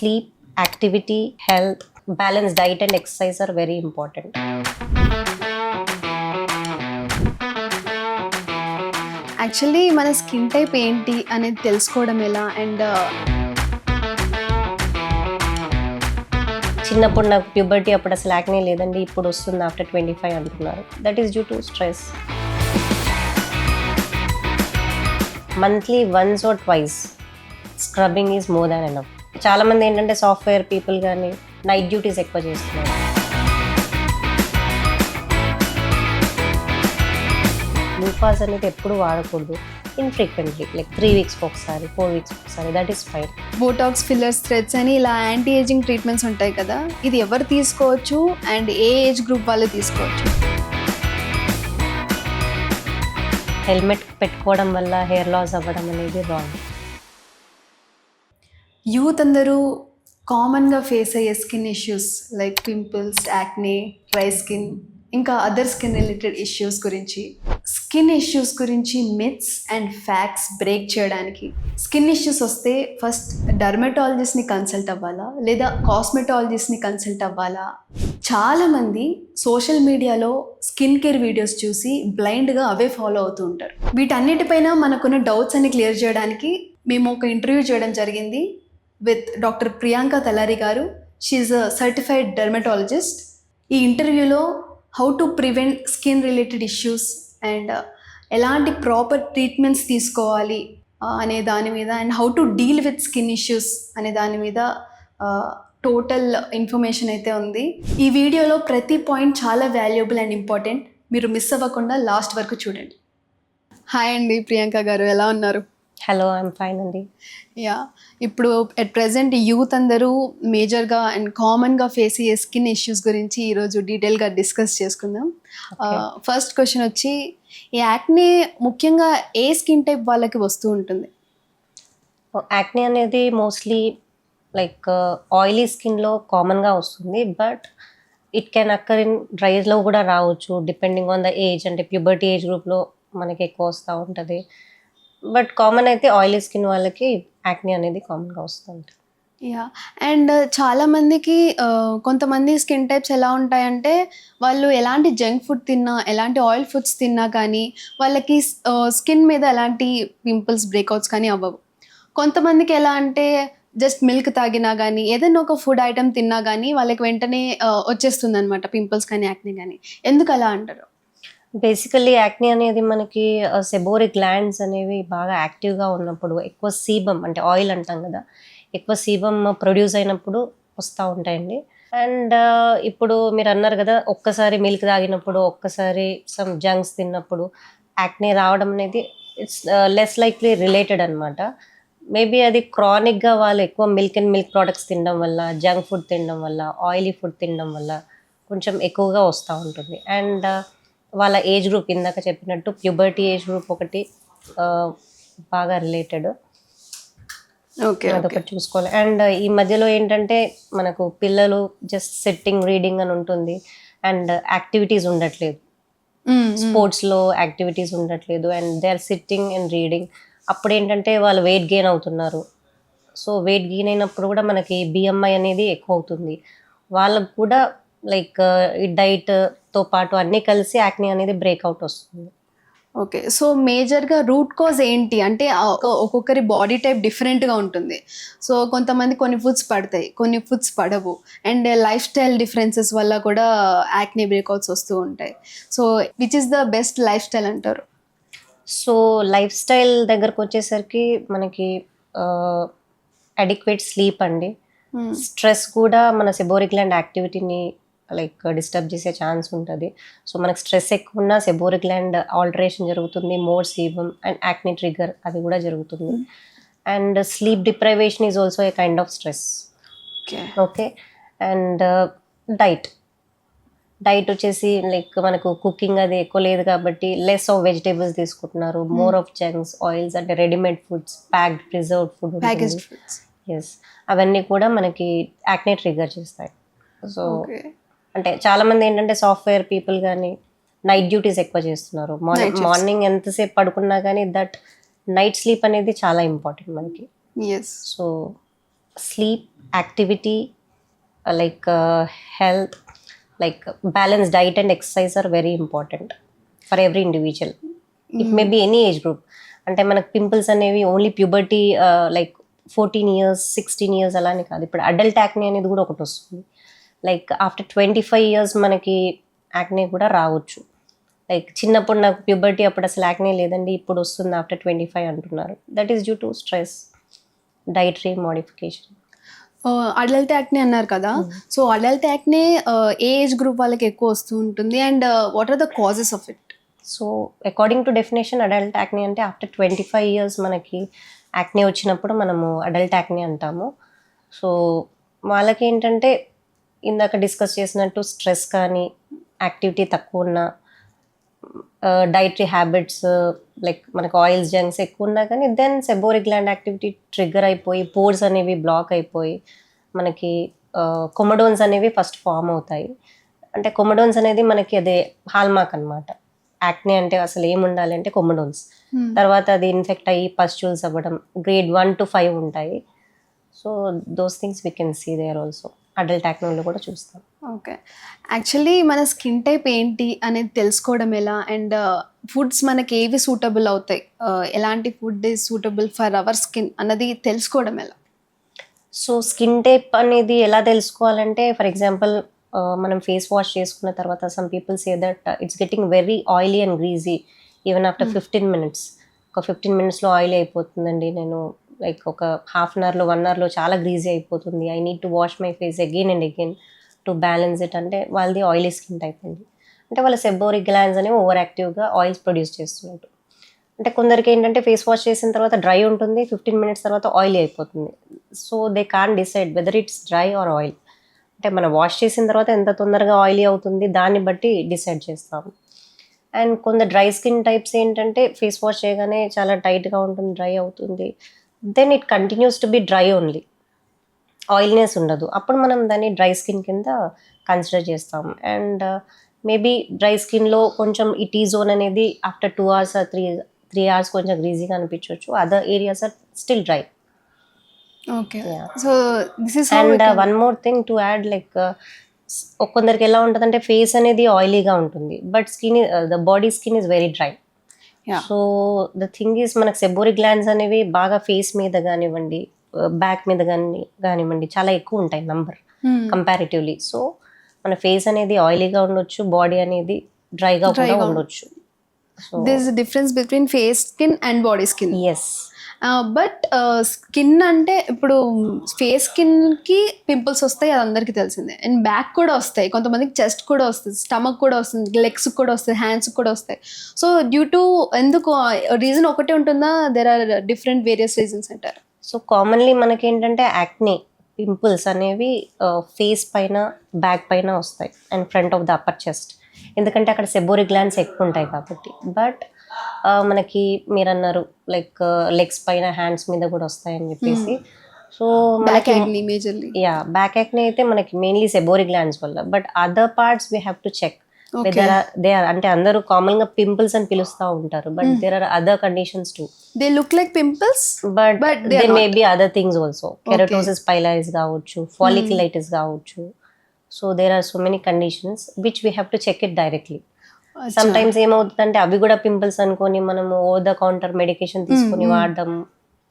sleep, activity, health, balanced diet and exercise are very important. Actually మన skin type ఏంటి అనేది తెలుసుకోవడం ఎలా అండ్ చిన్నప్పుడు నాకు ప్యూబర్టీ అప్పుడు అసలు యాక్నే లేదండి, ఇప్పుడు వస్తుంది ఆఫ్టర్ 25 అంటున్నారు. That is due to stress. Monthly once or twice scrubbing is more than enough. చాలామంది ఏంటంటే సాఫ్ట్వేర్ పీపుల్ కానీ నైట్ డ్యూటీస్ ఎక్కువ చేస్తున్నారు. గ్లూకాజ్ అనేది ఎప్పుడు వాడకూడదు, ఇన్ఫ్రీక్వెంట్లీ, లైక్ 3 వీక్స్కి ఒకసారి, 4 వీక్స్కి ఒకసారి, that is fine. Botox, fillers, threads అని ఇలా యాంటీ ఏజింగ్ ట్రీట్మెంట్స్ ఉంటాయి కదా, ఇది ఎవరు తీసుకోవచ్చు అండ్ ఏ ఏజ్ గ్రూప్ వాళ్ళు తీసుకోవచ్చు? హెల్మెట్ పెట్టుకోవడం వల్ల హెయిర్ లాస్ అవ్వడం అనేది రాంగ్. యూత్ అందరూ కామన్గా ఫేస్ అయ్యే skin issues like pimples, acne, dry skin, ఇంకా అదర్ స్కిన్ రిలేటెడ్ ఇష్యూస్ గురించి, స్కిన్ ఇష్యూస్ గురించి మిత్స్ అండ్ ఫ్యాక్ట్స్ బ్రేక్ చేయడానికి, స్కిన్ ఇష్యూస్ వస్తే ఫస్ట్ డర్మటాలజిస్ట్ని కన్సల్ట్ అవ్వాలా లేదా కాస్మెటాలజిస్ట్ని కన్సల్ట్ అవ్వాలా? చాలామంది సోషల్ మీడియాలో స్కిన్ కేర్ వీడియోస్ చూసి బ్లైండ్గా అవే ఫాలో అవుతూ ఉంటారు. వీటన్నిటిపైన మనకున్న డౌట్స్ అన్ని క్లియర్ చేయడానికి మేము ఒక ఇంటర్వ్యూ చేయడం జరిగింది విత్ డాక్టర్ ప్రియాంక తలారి గారు. She a certified dermatologist. ఈ ఇంటర్వ్యూలో how to prevent skin related issues and ఎలాంటి ప్రాపర్ ట్రీట్మెంట్స్ తీసుకోవాలి అనే దాని మీద and how to deal with skin issues అనే దాని మీద టోటల్ ఇన్ఫర్మేషన్ అయితే ఉంది. ఈ వీడియోలో ప్రతి పాయింట్ చాలా వాల్యుబుల్ అండ్ ఇంపార్టెంట్. మీరు మిస్ అవ్వకుండా లాస్ట్ వరకు చూడండి. హాయ్ అండి ప్రియాంక గారు, ఎలా ఉన్నారు? హలో, ఐఎమ్ ఫైన్ అండి. యా, ఇప్పుడు ఎట్ ప్రెజెంట్ యూత్ అందరూ మేజర్గా అండ్ కామన్గా ఫేస్ అయ్యే స్కిన్ ఇష్యూస్ గురించి ఈరోజు డీటెయిల్గా డిస్కస్ చేసుకుందాం. ఫస్ట్ క్వశ్చన్ వచ్చి, ఈ యాక్నే ముఖ్యంగా ఏ స్కిన్ టైప్ వాళ్ళకి వస్తూ ఉంటుంది? యాక్నే అనేది మోస్ట్లీ లైక్ ఆయిలీ స్కిన్లో కామన్గా వస్తుంది, but it can occur in డ్రైలో కూడా రావచ్చు, డిపెండింగ్ ఆన్ ద ఏజ్. అంటే ప్యూబర్టీ ఏజ్ గ్రూప్లో మనకి ఎక్కువ వస్తూ ఉంటుంది, బట్ కామన్ అయితే ఆయిలీ స్కిన్ వాళ్ళకి యాక్నే అనేది కామన్గా వస్తుంది. యా, అండ్ చాలామందికి కొంతమంది స్కిన్ టైప్స్ ఎలా ఉంటాయంటే వాళ్ళు ఎలాంటి జంక్ ఫుడ్ తిన్నా, ఎలాంటి ఆయిల్ ఫుడ్స్ తిన్నా కానీ వాళ్ళకి స్కిన్ మీద ఎలాంటి పింపుల్స్, బ్రేక్అవుట్స్ కానీ అవ్వవు. కొంతమందికి ఎలా అంటే జస్ట్ మిల్క్ తాగినా కానీ ఏదైనా ఒక ఫుడ్ ఐటమ్ తిన్నా కానీ వాళ్ళకి వెంటనే వచ్చేస్తుంది అనమాట పింపుల్స్ కానీ యాక్నే కానీ. ఎందుకు అలా అంటారు? బేసికల్లీ యాక్నే అనేది మనకి సెబోరిక్ గ్లాండ్స్ అనేవి బాగా యాక్టివ్గా ఉన్నప్పుడు, ఎక్కువ సీబమ్ అంటే ఆయిల్ అంటాం కదా, ఎక్కువ సీబమ్ ప్రొడ్యూస్ అయినప్పుడు వస్తూ ఉంటాయండి. అండ్ ఇప్పుడు మీరు అన్నారు కదా, ఒక్కసారి మిల్క్ తాగినప్పుడు, ఒక్కసారి సమ్ జంక్స్ తిన్నప్పుడు యాక్నే రావడం అనేది ఇట్స్ లెస్ లైక్లీ రిలేటెడ్ అనమాట. మేబీ అది క్రానిక్గా వాళ్ళు ఎక్కువ మిల్క్ అండ్ మిల్క్ ప్రోడక్ట్స్ తినడం వల్ల, జంక్ ఫుడ్ తినడం వల్ల, ఆయిలీ ఫుడ్ తినడం వల్ల కొంచెం ఎక్కువగా వస్తూ ఉంటుంది. అండ్ వాళ్ళ ఏజ్ గ్రూప్, ఇందాక చెప్పినట్టు ప్యూబర్టీ ఏజ్ గ్రూప్ ఒకటి బాగా రిలేటెడ్. ఓకే, అదొకటి చూసుకోవాలి. అండ్ ఈ మధ్యలో ఏంటంటే మనకు పిల్లలు జస్ట్ సిట్టింగ్, రీడింగ్ అని ఉంటుంది, అండ్ యాక్టివిటీస్ ఉండట్లేదు, స్పోర్ట్స్లో యాక్టివిటీస్ ఉండట్లేదు, and they are sitting and reading. అప్పుడు ఏంటంటే వాళ్ళు వెయిట్ గెయిన్ అవుతున్నారు. సో వెయిట్ గెయిన్ అయినప్పుడు కూడా మనకి బిఎంఐ అనేది ఎక్కువ అవుతుంది. వాళ్ళకు కూడా లైక్ ఈ డైట్తో పాటు అన్నీ కలిసి యాక్నే అనేది బ్రేక్అవుట్ వస్తుంది. ఓకే, సో మేజర్గా రూట్ కాజ్ ఏంటి అంటే ఒక్కొక్కరి బాడీ టైప్ డిఫరెంట్గా ఉంటుంది. సో కొంతమంది కొన్ని ఫుడ్స్ పడతాయి, కొన్ని ఫుడ్స్ పడవు, అండ్ లైఫ్ స్టైల్ డిఫరెన్సెస్ వల్ల కూడా యాక్నే బ్రేక్అవుట్స్ వస్తూ ఉంటాయి. So which is the best life style అంటారు? సో లైఫ్ స్టైల్ దగ్గరకు వచ్చేసరికి మనకి అడిక్వేట్ స్లీప్ అండి. స్ట్రెస్ కూడా మన సెబోరిక్ గ్లాండ్ యాక్టివిటీని లైక్ డిస్టర్బ్ చేసే ఛాన్స్ ఉంటుంది. సో మనకు స్ట్రెస్ ఎక్కువ ఉన్నా సెబోరిక్ గ్లాండ్ ఆల్టరేషన్ జరుగుతుంది, more sebum and acne trigger అది కూడా జరుగుతుంది. And sleep deprivation is also a kind of stress. Okay, and diet వచ్చేసి లైక్ మనకు కుకింగ్ అది ఎక్కువ లేదు కాబట్టి లెస్ ఆఫ్ వెజిటేబుల్స్ తీసుకుంటున్నారు, మోర్ ఆఫ్ జంక్స్, ఆయిల్స్, అంటే readymade foods, packed preserved food, yes, అవన్నీ కూడా మనకి యాక్నే ట్రిగర్ చేస్తాయి. సో అంటే చాలామంది ఏంటంటే సాఫ్ట్వేర్ పీపుల్ కానీ నైట్ డ్యూటీస్ ఎక్కువ చేస్తున్నారు. మార్నింగ్ ఎంతసేపు పడుకున్నా కానీ దట్ నైట్ స్లీప్ అనేది చాలా ఇంపార్టెంట్ మనకి. Yes, so sleep, activity, health, balanced diet and exercise are very important for every individual. It may be any age group. అంటే మనకు పింపుల్స్ అనేవి ఓన్లీ ప్యూబర్టీ 14 ఇయర్స్ 16 ఇయర్స్ అలానే కాదు. ఇప్పుడు అడల్ట్ యాక్నే అనేది కూడా ఒకటి వస్తుంది. ఆఫ్టర్ 25 ఇయర్స్ మనకి యాక్నే కూడా రావచ్చు. చిన్నప్పుడు నాకు ప్యూబర్టీ అప్పుడు అసలు యాక్నే లేదండి, ఇప్పుడు వస్తుంది ఆఫ్టర్ 25 అంటున్నారు. That is due to stress, dietary modification. Adult acne అన్నారు కదా, సో అడల్ట్ యాక్నే ఏ ఏజ్ గ్రూప్ వాళ్ళకి ఎక్కువ వస్తూ ఉంటుంది and what are the causes of it? So according to definition adult acne అంటే ఆఫ్టర్ 25 ఇయర్స్ మనకి యాక్నే వచ్చినప్పుడు మనము అడల్ట్ యాక్నే అంటాము. సో వాళ్ళకి ఏంటంటే ఇందాక డిస్కస్ చేసినట్టు స్ట్రెస్ కానీ, యాక్టివిటీ తక్కువ ఉన్న, డైటరీ హ్యాబిట్స్ మనకు ఆయిల్స్ జంక్స్ ఎక్కువ ఉన్నా కానీ then seborrheic gland activity trigger అయిపోయి పోర్స్ అనేవి బ్లాక్ అయిపోయి మనకి కొమడోన్స్ అనేవి ఫస్ట్ ఫామ్ అవుతాయి. అంటే కొమడోన్స్ అనేది మనకి అదే హాల్మార్క్ అనమాట. యాక్నే అంటే అసలు ఏముండాలి అంటే కొమడోన్స్. తర్వాత అది ఇన్ఫెక్ట్ అయ్యి పస్ట్యూల్స్ అవ్వడం, grade 1 to 5 ఉంటాయి. So those things we can see there also. Adult యాక్నేలో కూడా చూస్తాం. ఓకే, యాక్చువల్లీ మన స్కిన్ టైప్ ఏంటి అనేది తెలుసుకోవడం ఎలా, అండ్ ఫుడ్స్ మనకి ఏవి సూటబుల్ అవుతాయి, ఎలాంటి food is suitable for our skin అన్నది తెలుసుకోవడం ఎలా? సో స్కిన్ టైప్ అనేది ఎలా తెలుసుకోవాలంటే, ఫర్ ఎగ్జాంపుల్ మనం ఫేస్ వాష్ చేసుకున్న తర్వాత some people say that it's getting very oily and greasy even after 15 minutes. ఒక 15 minutesలో ఆయిలీ అయిపోతుందండి, నేను ఒక హాఫ్ అన్ అవర్లో 1 hourలో చాలా గ్రీజీ అయిపోతుంది, I need to wash my face again and again to balance it అంటే వాళ్ళది ఆయిలీ స్కిన్ టైప్ అండి. అంటే వాళ్ళ సెబోరిక్ గ్లాండ్స్ అనేవి ఓవర్ యాక్టివ్గా ఆయిల్స్ ప్రొడ్యూస్ చేస్తున్నట్టు. అంటే కొందరికి ఏంటంటే ఫేస్ వాష్ చేసిన తర్వాత డ్రై ఉంటుంది, 15 minutes తర్వాత ఆయిలీ అయిపోతుంది. So they can decide whether it's dry or oil. అంటే మనం వాష్ చేసిన తర్వాత ఎంత తొందరగా ఆయిలీ అవుతుంది దాన్ని బట్టి డిసైడ్ చేస్తాము. అండ్ కొందరు డ్రై స్కిన్ టైప్స్ ఏంటంటే ఫేస్ వాష్ చేయగానే చాలా టైట్గా ఉంటుంది, డ్రై అవుతుంది, then it continues to be dry only, oilness ఉండదు. అప్పుడు మనం దాన్ని డ్రై స్కిన్ కింద కన్సిడర్ చేస్తాం. అండ్ మేబీ డ్రై స్కిన్లో కొంచెం ఈ టీ జోన్ అనేది ఆఫ్టర్ 2 hours or 3 hours కొంచెం గ్రీజీగా అనిపించవచ్చు, other areas are still dry. Okay, so this is and one more thing to add, కొందరికి ఎలా ఉంటుందంటే ఫేస్ అనేది ఆయిలీగా ఉంటుంది but skin the body skin is very dry. So the thing is మనకు seborrhoeic glands అనేవి బాగా ఫేస్ మీద కానివ్వండి, బ్యాక్ మీద కానివ్వండి చాలా ఎక్కువ ఉంటాయి నంబర్ కంపారిటివ్లీ. సో మన ఫేస్ అనేది ఆయిలీగా ఉండొచ్చు, బాడీ అనేది డ్రైగా కూడా ఉండొచ్చు. This is difference between face skin and body skin. Yes, but skin అంటే ఇప్పుడు ఫేస్ స్కిన్కి పింపుల్స్ వస్తాయి, అది అందరికీ తెలిసిందే, అండ్ బ్యాక్ కూడా వస్తాయి, కొంతమందికి చెస్ట్ కూడా వస్తుంది, స్టమక్ కూడా వస్తుంది, లెగ్స్ కూడా వస్తాయి, హ్యాండ్స్ కూడా వస్తాయి. సో డ్యూ టు ఎందుకు రీజన్ ఒకటే ఉంటుందా, there are different various reasons అంటారు? సో కామన్లీ మనకి ఏంటంటే యాక్నే పింపుల్స్ అనేవి ఫేస్ పైన, బ్యాక్ పైన వస్తాయి and front of the upper chest, ఎందుకంటే అక్కడ సెబోరిక్ గ్లాండ్స్ ఎక్కువ ఉంటాయి కాబట్టి. బట్ మనకి మీరు అన్నారు లెగ్స్ పైన, హ్యాండ్స్ మీద కూడా వస్తాయని చెప్పేసి. సో మనకి మేజర్లీ బ్యాక్ యాక్నే అయితే మనకి మెయిన్లీ సెబోరిక్ గ్లాండ్స్ వల్ల, but other parts we have to check whether they are, అంటే అందరూ కామన్ గా పింపుల్స్ అని పిలుస్తూ ఉంటారు but there are other conditions too. They look like pimples but they may be other things also, keratosis pilaris కావచ్చు, folliculitis కావచ్చు. So there are so many conditions which we have to check it directly. Sometimes ఏమవుతుందంటే అవి కూడా pimples అనుకొని మనము over the counter medication తీసుకుని వాడడం,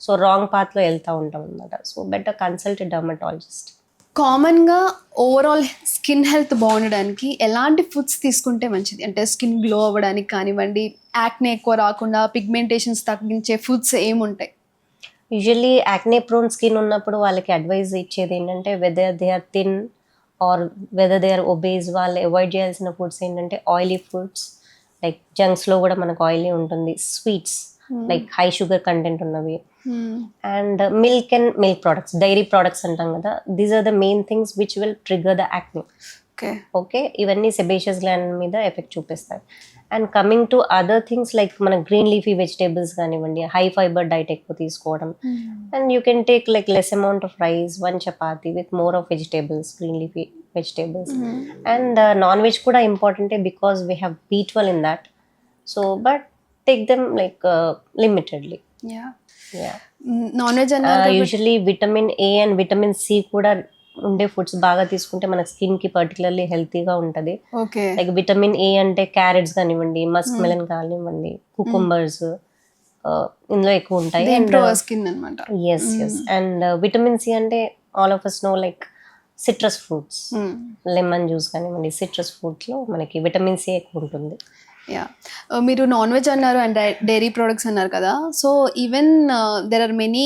so wrong path లో వెళ్తూ ఉంటాం అనమాట. So better consult dermatologist. కామన్గా ఓవరాల్ స్కిన్ హెల్త్ బాగుండడానికి ఎలాంటి ఫుడ్స్ తీసుకుంటే మంచిది, అంటే స్కిన్ గ్లో అవ్వడానికి కానివ్వండి, యాక్నే ఎక్కువ రాకుండా పిగ్మెంటేషన్స్ తగ్గించే ఫుడ్స్ ఏముంటాయి? యూజువల్లీ యాక్నే ప్రోన్ స్కిన్ ఉన్నప్పుడు వాళ్ళకి అడ్వైజ్ ఇచ్చేది ఏంటంటే whether they are thin or whether they are obese, వాళ్ళు అవాయిడ్ చేయాల్సిన ఫుడ్స్ ఏంటంటే ఆయిలీ ఫుడ్స్, జంక్స్లో కూడా మనకు ఆయిలీ ఉంటుంది, స్వీట్స్ హై షుగర్ కంటెంట్ ఉన్నవి, and milk and milk products, dairy products అంటాం కదా, these are the main things which will trigger the acne. Okay, ఇవన్నీ సెబేషియస్ గ్లాండ్ మీద ఎఫెక్ట్ చూపిస్తాయి. And coming to other things మన green leafy vegetables కానివ్వండి, high fibre diet ఎక్కువ తీసుకోవడం, and you can take less amount of rice, 1 chapati with more of vegetables, green leafy vegetables. And non veg కూడా ఇంపార్టెంటే because we have B12 in that. So but take them limitedly. Non veg అన్నారు కాబట్టి usually vitamin A and vitamin C కూడా ఉండే foods బాగా తీసుకుంటే మనకి skin కి పర్టికులర్లీ హెల్తీగా ఉంటది. ఓకే లైక్ విటమిన్ ఏ అంటే క్యారెట్స్ కానివ్వండి, మస్క్ మెలన్ కానివ్వండి, కుకుంబర్స్ ఇందులో ఎక్కువ ఉంటాయి. ఇంప్రూవ్ స్కిన్ అనమాట. Yes yes and vitamin C అంటే all of us know like citrus fruits, lemon juice కానివ్వండి, సిట్రస్ ఫ్రూట్స్లో మనకి విటమిన్ సి ఎక్కువ ఉంటుంది. యా మీరు నాన్ వెజ్ అన్నారు అండ్ డైరీ ప్రొడక్ట్స్ అన్నారు కదా, so even there are many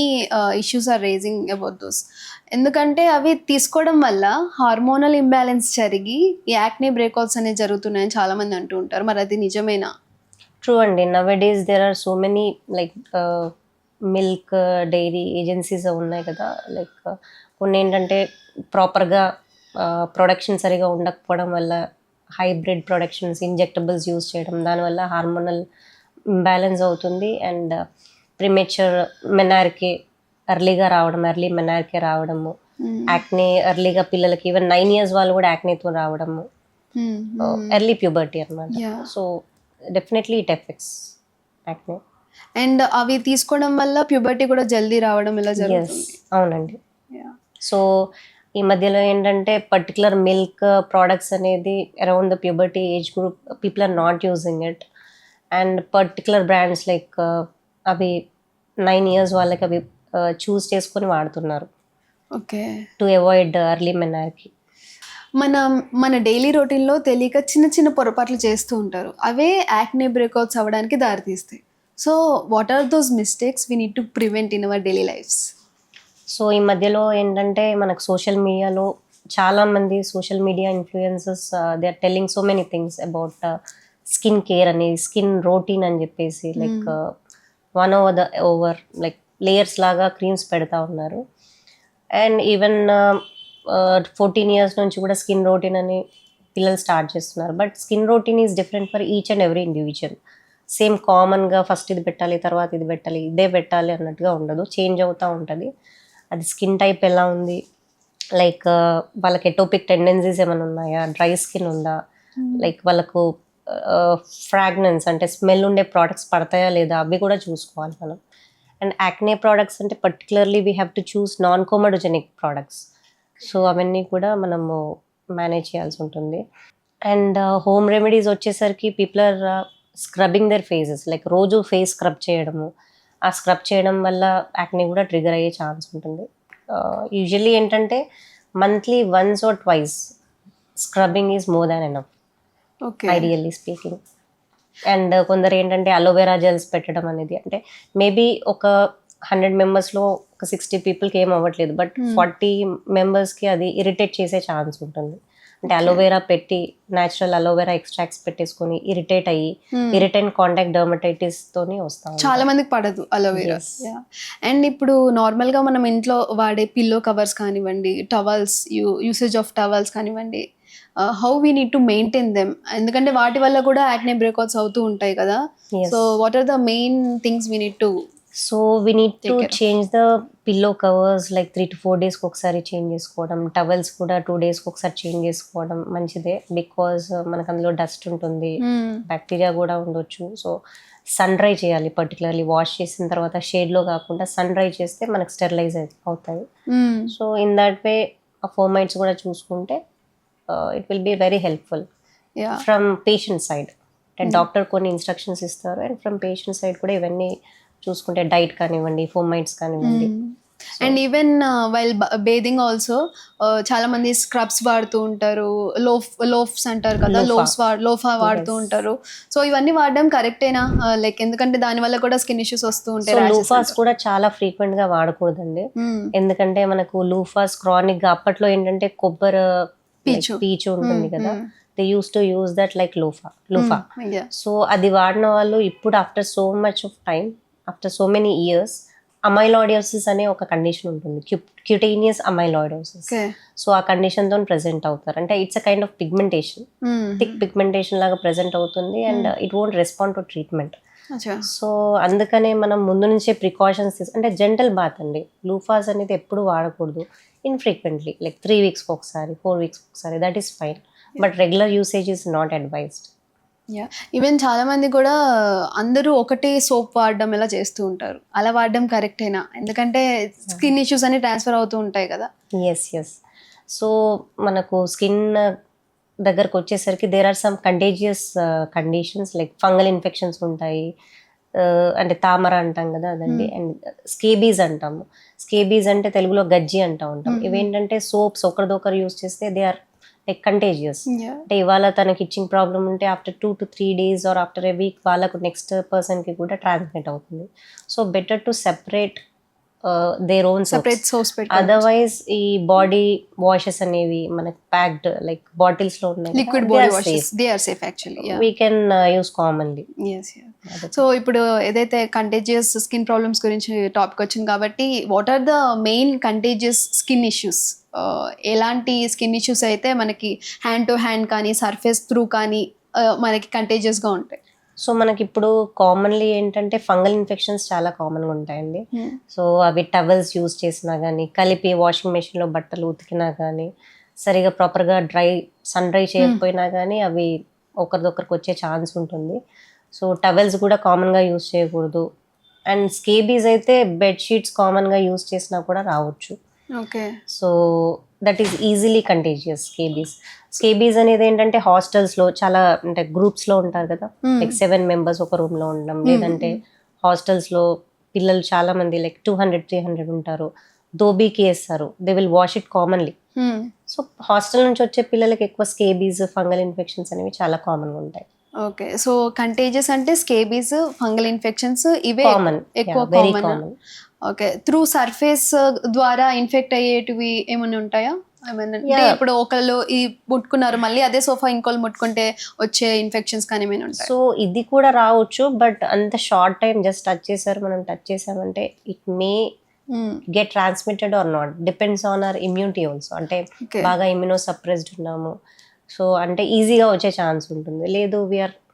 issues are raising about those. ఎందుకంటే అవి తీసుకోవడం వల్ల హార్మోనల్ ఇంబ్యాలెన్స్ జరిగి యాక్నే బ్రేక్అవుట్స్ అనేవి జరుగుతున్నాయని చాలా మంది అంటూ ఉంటారు. మరి అది నిజమేనా? ట్రూ అండి. Nowadays there are so many like milk dairy agencies ఉన్నాయి కదా, లైక్ కొన్ని ఏంటంటే ప్రాపర్గా ప్రొడక్షన్ సరిగా ఉండకపోవడం వల్ల హైబ్రిడ్ ప్రొడక్షన్స్, ఇంజెక్టబుల్స్ యూజ్ చేయడం, దానివల్ల హార్మోనల్ ఇంబ్యాలెన్స్ అవుతుంది అండ్ ప్రిమేచర్ మెనార్కే ఎర్లీగా రావడం, ఎర్లీ మెనార్కే రావడము, యాక్నే ఎర్లీగా పిల్లలకి ఈవెన్ 9 years వాళ్ళు కూడా యాక్నేతో రావడము, ఎర్లీ ప్యూబర్టీ అనమాట. So definitely it effects acne. And అవి తీసుకోవడం వల్ల ప్యూబర్టీ కూడా జల్దీ రావడం ఇలా జరుగుతుంది. అవునండి. సో ఈ మధ్యలో ఏంటంటే పర్టికులర్ మిల్క్ ప్రోడక్ట్స్ అనేది around the puberty age group people are not using it and particular brands like అవి 9 years వాళ్ళకి అవి చూస్ చేసుకొని వాడుతున్నారు. Okay, to avoid early menarche. మన డైలీ రొటీన్లో తెలియక చిన్న చిన్న పొరపాట్లు చేస్తూ ఉంటారు, అవే యాక్నే బ్రేక్అవుట్స్ అవ్వడానికి దారితీస్తాయి. So what are those mistakes we need to prevent in our daily lifes? So ఈ మధ్యలో ఏంటంటే మనకు సోషల్ మీడియాలో చాలామంది social media influencers they are telling so many things about skin care అని, స్కిన్ రొటీన్ అని చెప్పేసి like one over like layers లాగా క్రీమ్స్ పెడతా ఉన్నారు. అండ్ ఈవెన్ 14 years నుంచి కూడా స్కిన్ రొటీన్ అని పిల్లలు స్టార్ట్ చేస్తున్నారు. But skin routine is different for each and every individual. Same కామన్గా ఫస్ట్ ఇది పెట్టాలి, తర్వాత ఇది పెట్టాలి, ఇదే పెట్టాలి అన్నట్టుగా ఉండదు, చేంజ్ అవుతూ ఉంటుంది. అది స్కిన్ టైప్ ఎలా ఉంది, లైక్ వాళ్ళకి ఎటోపిక్ టెండెన్సీస్ ఏమైనా ఉన్నాయా, డ్రై స్కిన్ ఉందా, లైక్ వాళ్ళకు ఫ్రాగ్రెన్స్ అంటే స్మెల్ ఉండే ప్రోడక్ట్స్ పడతాయా లేదా, అవి కూడా చూసుకోవాలి మనం. అండ్ యాక్నే ప్రోడక్ట్స్ అంటే particularly we have to choose non comedogenic products. So అవన్నీ కూడా మనము మేనేజ్ చేయాల్సి ఉంటుంది. అండ్ హోమ్ రెమెడీస్ వచ్చేసరికి people are scrubbing their faces, like రోజు ఫేస్ స్క్రబ్ చేయడము. ఆ స్క్రబ్ చేయడం వల్ల యాక్నే కూడా ట్రిగర్ అయ్యే ఛాన్స్ ఉంటుంది. యూజువల్లీ ఏంటంటే monthly once or twice scrubbing is more than enough, ideally speaking. And కొందరు ఏంటంటే అలోవెరా జెల్స్ పెట్టడం అనేది, అంటే మేబీ ఒక 100 members ఒక 60 peopleకి ఏం అవ్వట్లేదు, బట్ 40 members అది ఇరిటేట్ చేసే ఛాన్స్ ఉంటుంది. అంటే అలోవెరా పెట్టి న్యాచురల్ అలోవెరా ఎక్స్ట్రాక్ట్స్ పెట్టేసుకొని ఇరిటేట్ అయ్యి ఇరిటెంట్ కాంటాక్ట్ డర్మటైటిస్ తోని వస్తాం. చాలా మందికి పడదు అలోవెరా. అండ్ ఇప్పుడు నార్మల్గా మనం ఇంట్లో వాడే పిల్లో కవర్స్ కానివ్వండి, టవల్స్ యూసేజ్ ఆఫ్ టవల్స్ కానివ్వండి, how we need to maintain them, ఎందుకంటే వాటి వల్ల కూడా యాక్నే బ్రేక్అవుట్స్ అవుతూ ఉంటాయి కదా. So what are the main things we need to? So we need to change the pillow covers like 3 to 4 days ఒకసారి change చేసుకోవడం, టవల్స్ కూడా 2 days ఒకసారి చేంజ్ చేసుకోవడం మంచిదే. బికాజ్ మనకు అందులో డస్ట్ ఉంటుంది, బ్యాక్టీరియా కూడా ఉండొచ్చు. సో సన్ డ్రై చేయాలి, పర్టికులర్లీ వాష్ చేసిన తర్వాత షేడ్లో కాకుండా సన్ డ్రై చేస్తే మనకు స్టెరిలైజ్ అవుతాయి. సో ఇన్ దట్ వే ఆ ఫోమైట్స్ కూడా చూసుకుంటే it will be very helpful from patient side. అంటే డాక్టర్ కొన్ని ఇన్స్ట్రక్షన్స్ ఇస్తారు అండ్ ఫ్రమ్ పేషెంట్ సైడ్ కూడా ఇవన్నీ చూసుకుంటే డైట్ కానివ్వండి, ఫోమైట్స్ కానివ్వండి. And even while bathing also చాలా మంది స్క్రబ్స్ వాడుతూ ఉంటారు, లోఫ్స్ అంటారు కదా, లోఫా వాడుతూ ఉంటారు. సో ఇవన్నీ వాడడం కరెక్టేనా? లైక్ ఎందుకంటే దానివల్ల కూడా స్కిన్ ఇష్యూస్ వస్తూ ఉంటాయి. లూఫాస్ కూడా చాలా ఫ్రీక్వెంట్ గా వాడకూడదండి, ఎందుకంటే మనకు లూఫాస్ క్రానిక్ గా అప్పట్లో ఏంటంటే కొబ్బరి పీచు ఉంటుంది కదా, they use to use that like loofah. So అది వాడిన వాళ్ళు ఇప్పుడు after so much of time, after so many years, amyloidosis అనే ఒక కండిషన్ ఉంటుంది, క్యూటేనియస్ అమైలాయిడోసిస్. సో ఆ కండిషన్ తో ప్రెసెంట్ అవుతారు. అంటే it's a kind of pigmentation, thick pigmentation లాగా ప్రెసెంట్ అవుతుంది and it won't respond to treatment. So అందుకనే మనం ముందు నుంచే ప్రికాషన్స్ అంటే జెంటల్ బాత్ అండి. లూఫాస్ అనేది ఎప్పుడు వాడకూడదు, ఇన్ఫ్రీక్వెంట్లీ లైక్ 3 weeks ఒకసారి, 4 weeks ఒకసారి, that is fine. But regular usage is not advised. Yeah, even చాలా మంది కూడా అందరూ ఒకటే సోప్ వాడడం ఇలా చేస్తూ ఉంటారు. అలా వాడడం కరెక్టేనా? ఎందుకంటే స్కిన్ ఇష్యూస్ అన్ని ట్రాన్స్ఫర్ అవుతూ ఉంటాయి కదా. ఎస్. సో మనకు స్కిన్ దగ్గరకు వచ్చేసరికి there are some contagious conditions like fungal infections ఉంటాయి. అంటే తామర అంటాం కదా అదండి. అండ్ స్కేబీస్ అంటాము. స్కేబీస్ అంటే తెలుగులో గజ్జి అంటూ ఉంటాం. ఇవేంటంటే సోప్స్ ఒకరిదొకరు యూస్ చేస్తే దే ఆర్ లైక్ కంటేజియస్. అంటే ఇవాళ తనకి ఇచ్చింగ్ ప్రాబ్లం ఉంటే after 2 to 3 days or after a week వాళ్ళకు నెక్స్ట్ పర్సన్కి కూడా ట్రాన్స్మిట్ అవుతుంది. So better to separate their own separate soaps otherwise ఈ బాడీ వాషెస్ అనేవి మనకి ప్యాక్డ్ లైక్ బాటిల్స్ లో ఉన్నాయి, liquid body washes they are safe actually. We can use commonly. So ఇప్పుడు ఏదైతే కంటేజియస్ స్కిన్ ప్రాబ్లమ్స్ గురించి టాపిక్ వచ్చింది కాబట్టి what are the main contagious skin issues? ఎలాంటి స్కిన్ ఇష్యూస్ అయితే మనకి హ్యాండ్ టు హ్యాండ్ కానీ సర్ఫేస్ త్రూ కానీ మనకి కంటేజియస్గా ఉంటాయి? సో మనకి ఇప్పుడు కామన్లీ ఏంటంటే ఫంగల్ ఇన్ఫెక్షన్స్ చాలా కామన్గా ఉంటాయండి. సో అవి టవల్స్ యూజ్ చేసినా కానీ, కలిపి వాషింగ్ మెషిన్లో బట్టలు ఉతికినా కానీ, సరిగా ప్రాపర్గా సన్ డ్రై చేయకపోయినా కానీ అవి ఒకరిదొకరికి వచ్చే ఛాన్స్ ఉంటుంది. సో టవల్స్ కూడా కామన్గా యూజ్ చేయకూడదు. అండ్ స్కేబీస్ అయితే బెడ్షీట్స్ కామన్గా యూజ్ చేసినా కూడా రావచ్చు. Okay. So that is easily contagious scabies అనేది ఏంటంటే హాస్టల్స్లో చాలా అంటే గ్రూప్స్లో ఉంటారు కదా, లైక్ 7 members ఒక రూమ్లో ఉండడం, లేదంటే హాస్టల్స్లో పిల్లలు చాలా మంది లైక్ 200-300 ఉంటారు, దోబీకి వేస్తారు, they will wash it commonly. So hostel నుంచి వచ్చే పిల్లలకి ఎక్కువ స్కేబీస్ ఫంగల్ ఇన్ఫెక్షన్స్ అనేవి చాలా కామన్గా ఉంటాయి. ఓకే. సో కంటేజియస్ అంటే స్కేబీస్, ఫంగల్ ఇన్ఫెక్షన్స్ ఇవే కామన్, ఎక్కువ very common. Common. Okay. Through surface ద్వారా ఇన్ఫెక్ట్ అయ్యేటివి ఏమైనా ఉంటాయా? ఏమైనా అంటే ఇప్పుడు ఒకళ్ళు ఈ ముట్టుకున్నారు, మళ్ళీ అదే సోఫా ఇంకోళ్ళు ముట్టుకుంటే వచ్చే ఇన్ఫెక్షన్స్ కానీ ఏమైనా ఉంటాయి? సో ఇది కూడా రావచ్చు, బట్ అంత షార్ట్ టైం జస్ట్ టచ్ చేశారు, మనం టచ్ చేసామంటే it may get transmitted or not, depends on our immunity also. అంటే బాగా ఇమ్యూనో సప్రెస్డ్ ఉన్నాము, సో అంటే ఈజీగా వచ్చే ఛాన్స్ ఉంటుంది. లేదు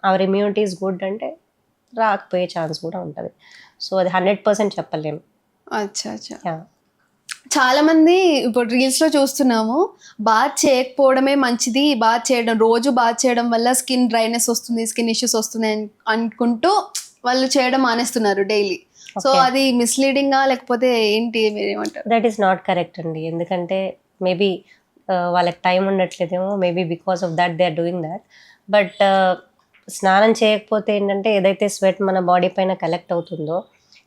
అవర్ ఇమ్యూనిటీ ఈస్ గుడ్ అంటే రాకపోయే ఛాన్స్ కూడా ఉంటుంది. సో అది 100% చెప్పలేము. అచ్చా. చాలా మంది ఇప్పుడు రీల్స్ లో చూస్తున్నాము, బాత్ చేయకపోవడమే మంచిది, రోజు బాత్ చేయడం వల్ల స్కిన్ డ్రైనెస్ వస్తుంది, స్కిన్ ఇష్యూస్ వస్తున్నాయి అనుకుంటూ వాళ్ళు చేయడం మానేస్తున్నారు డైలీ. సో అది మిస్లీడింగా లేకపోతే ఏంటి, మీరేమంటారు? దట్ ఈస్ నాట్ కరెక్ట్ అండి. ఎందుకంటే మేబీ వాళ్ళకి టైం ఉండట్లేదేమో, maybe because of that they are doing that. But స్నానం చేయకపోతే ఏంటంటే ఏదైతే స్వెట్ మన బాడీ పైన కలెక్ట్ అవుతుందో,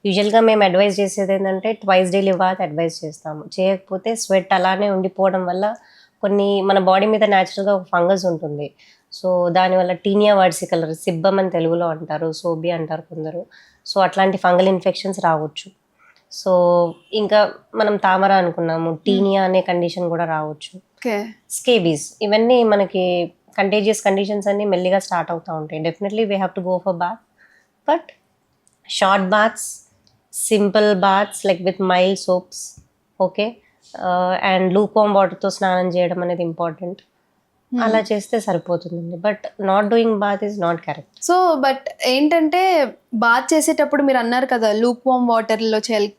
యూజువల్గా మేము అడ్వైజ్ చేసేది ఏంటంటే ట్వైస్ డైలీ బాత్ అడ్వైజ్ చేస్తాము. చేయకపోతే స్వెట్ అలానే ఉండిపోవడం వల్ల కొన్ని మన బాడీ మీద న్యాచురల్గా ఒక ఫంగస్ ఉంటుంది. సో దానివల్ల టీనియా వర్సికలర్, సిబ్బం అని తెలుగులో అంటారు, సోబి అంటారు కొందరు. సో అట్లాంటి ఫంగల్ ఇన్ఫెక్షన్స్ రావచ్చు. సో ఇంకా మనం తామర అనుకున్నాము, టీనియా అనే కండిషన్ కూడా రావచ్చు. స్కేబీస్, ఇవన్నీ మనకి కంటేజియస్ కండిషన్స్ అన్ని మెల్లిగా స్టార్ట్ అవుతూ ఉంటాయి. Definitely we have to go for bath, but short baths, simple baths like with mild soaps, okay, and lukewarm వాటర్తో స్నానం చేయడం అనేది ఇంపార్టెంట్. అలా చేస్తే సరిపోతుందండి, but not doing bath is not correct. So but ఏంటంటే బాత్ చేసేటప్పుడు మీరు అన్నారు కదా లూక్వామ్ వాటర్లో చేయాలి,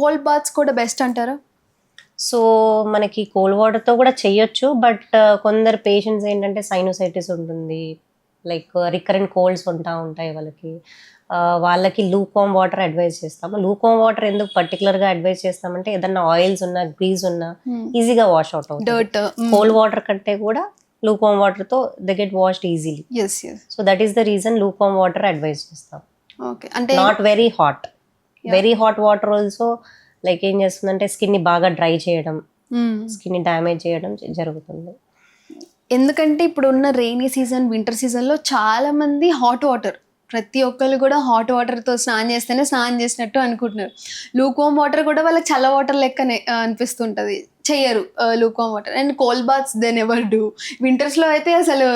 కోల్డ్ బాత్స్ కూడా బెస్ట్ అంటారా? సో మనకి కోల్డ్ వాటర్తో కూడా చెయ్యొచ్చు, బట్ కొందరు పేషెంట్స్ ఏంటంటే సైనోసైటిస్ ఉంటుంది, లైక్ రికరెంట్ కోల్డ్స్ ఉంటాయి వాళ్ళకి లూక్వామ్ వాటర్ అడ్వైజ్ చేస్తాము. లూక్వామ్ వాటర్ ఎందుకు పర్టికులర్గా అడ్వైజ్ చేస్తామంటే ఏదన్నా ఆయిల్స్ ఉన్నా, గ్రీజ్ ఉన్నా ఈజీగా వాష్ అవుట్ అవుతుంది. కోల్డ్ వాటర్ కంటే కూడా లూక్వామ్ వాటర్తో they get washed easily. So that is the reason lukewarm water advise చేస్తాం. అంటే not very hot water also like ఏం చేస్తుందంటే స్కిన్ని బాగా డ్రై చేయడం, స్కిన్ని డ్యామేజ్ చేయడం జరుగుతుంది. ఎందుకంటే ఇప్పుడు ఉన్న రెయినీ సీజన్, వింటర్ సీజన్లో చాలా మంది హాట్ వాటర్, ప్రతి ఒక్కరు కూడా హాట్ వాటర్తో స్నానం చేస్తేనే స్నానం చేసినట్టు అనుకుంటున్నారు. లూక్వామ్ వాటర్ కూడా వాళ్ళకి చల్ల వాటర్ లెక్కనే అనిపిస్తుంటుంది, చెయ్యరు lukewarm water. And cold baths they never do. వింటర్స్లో అయితే అసలు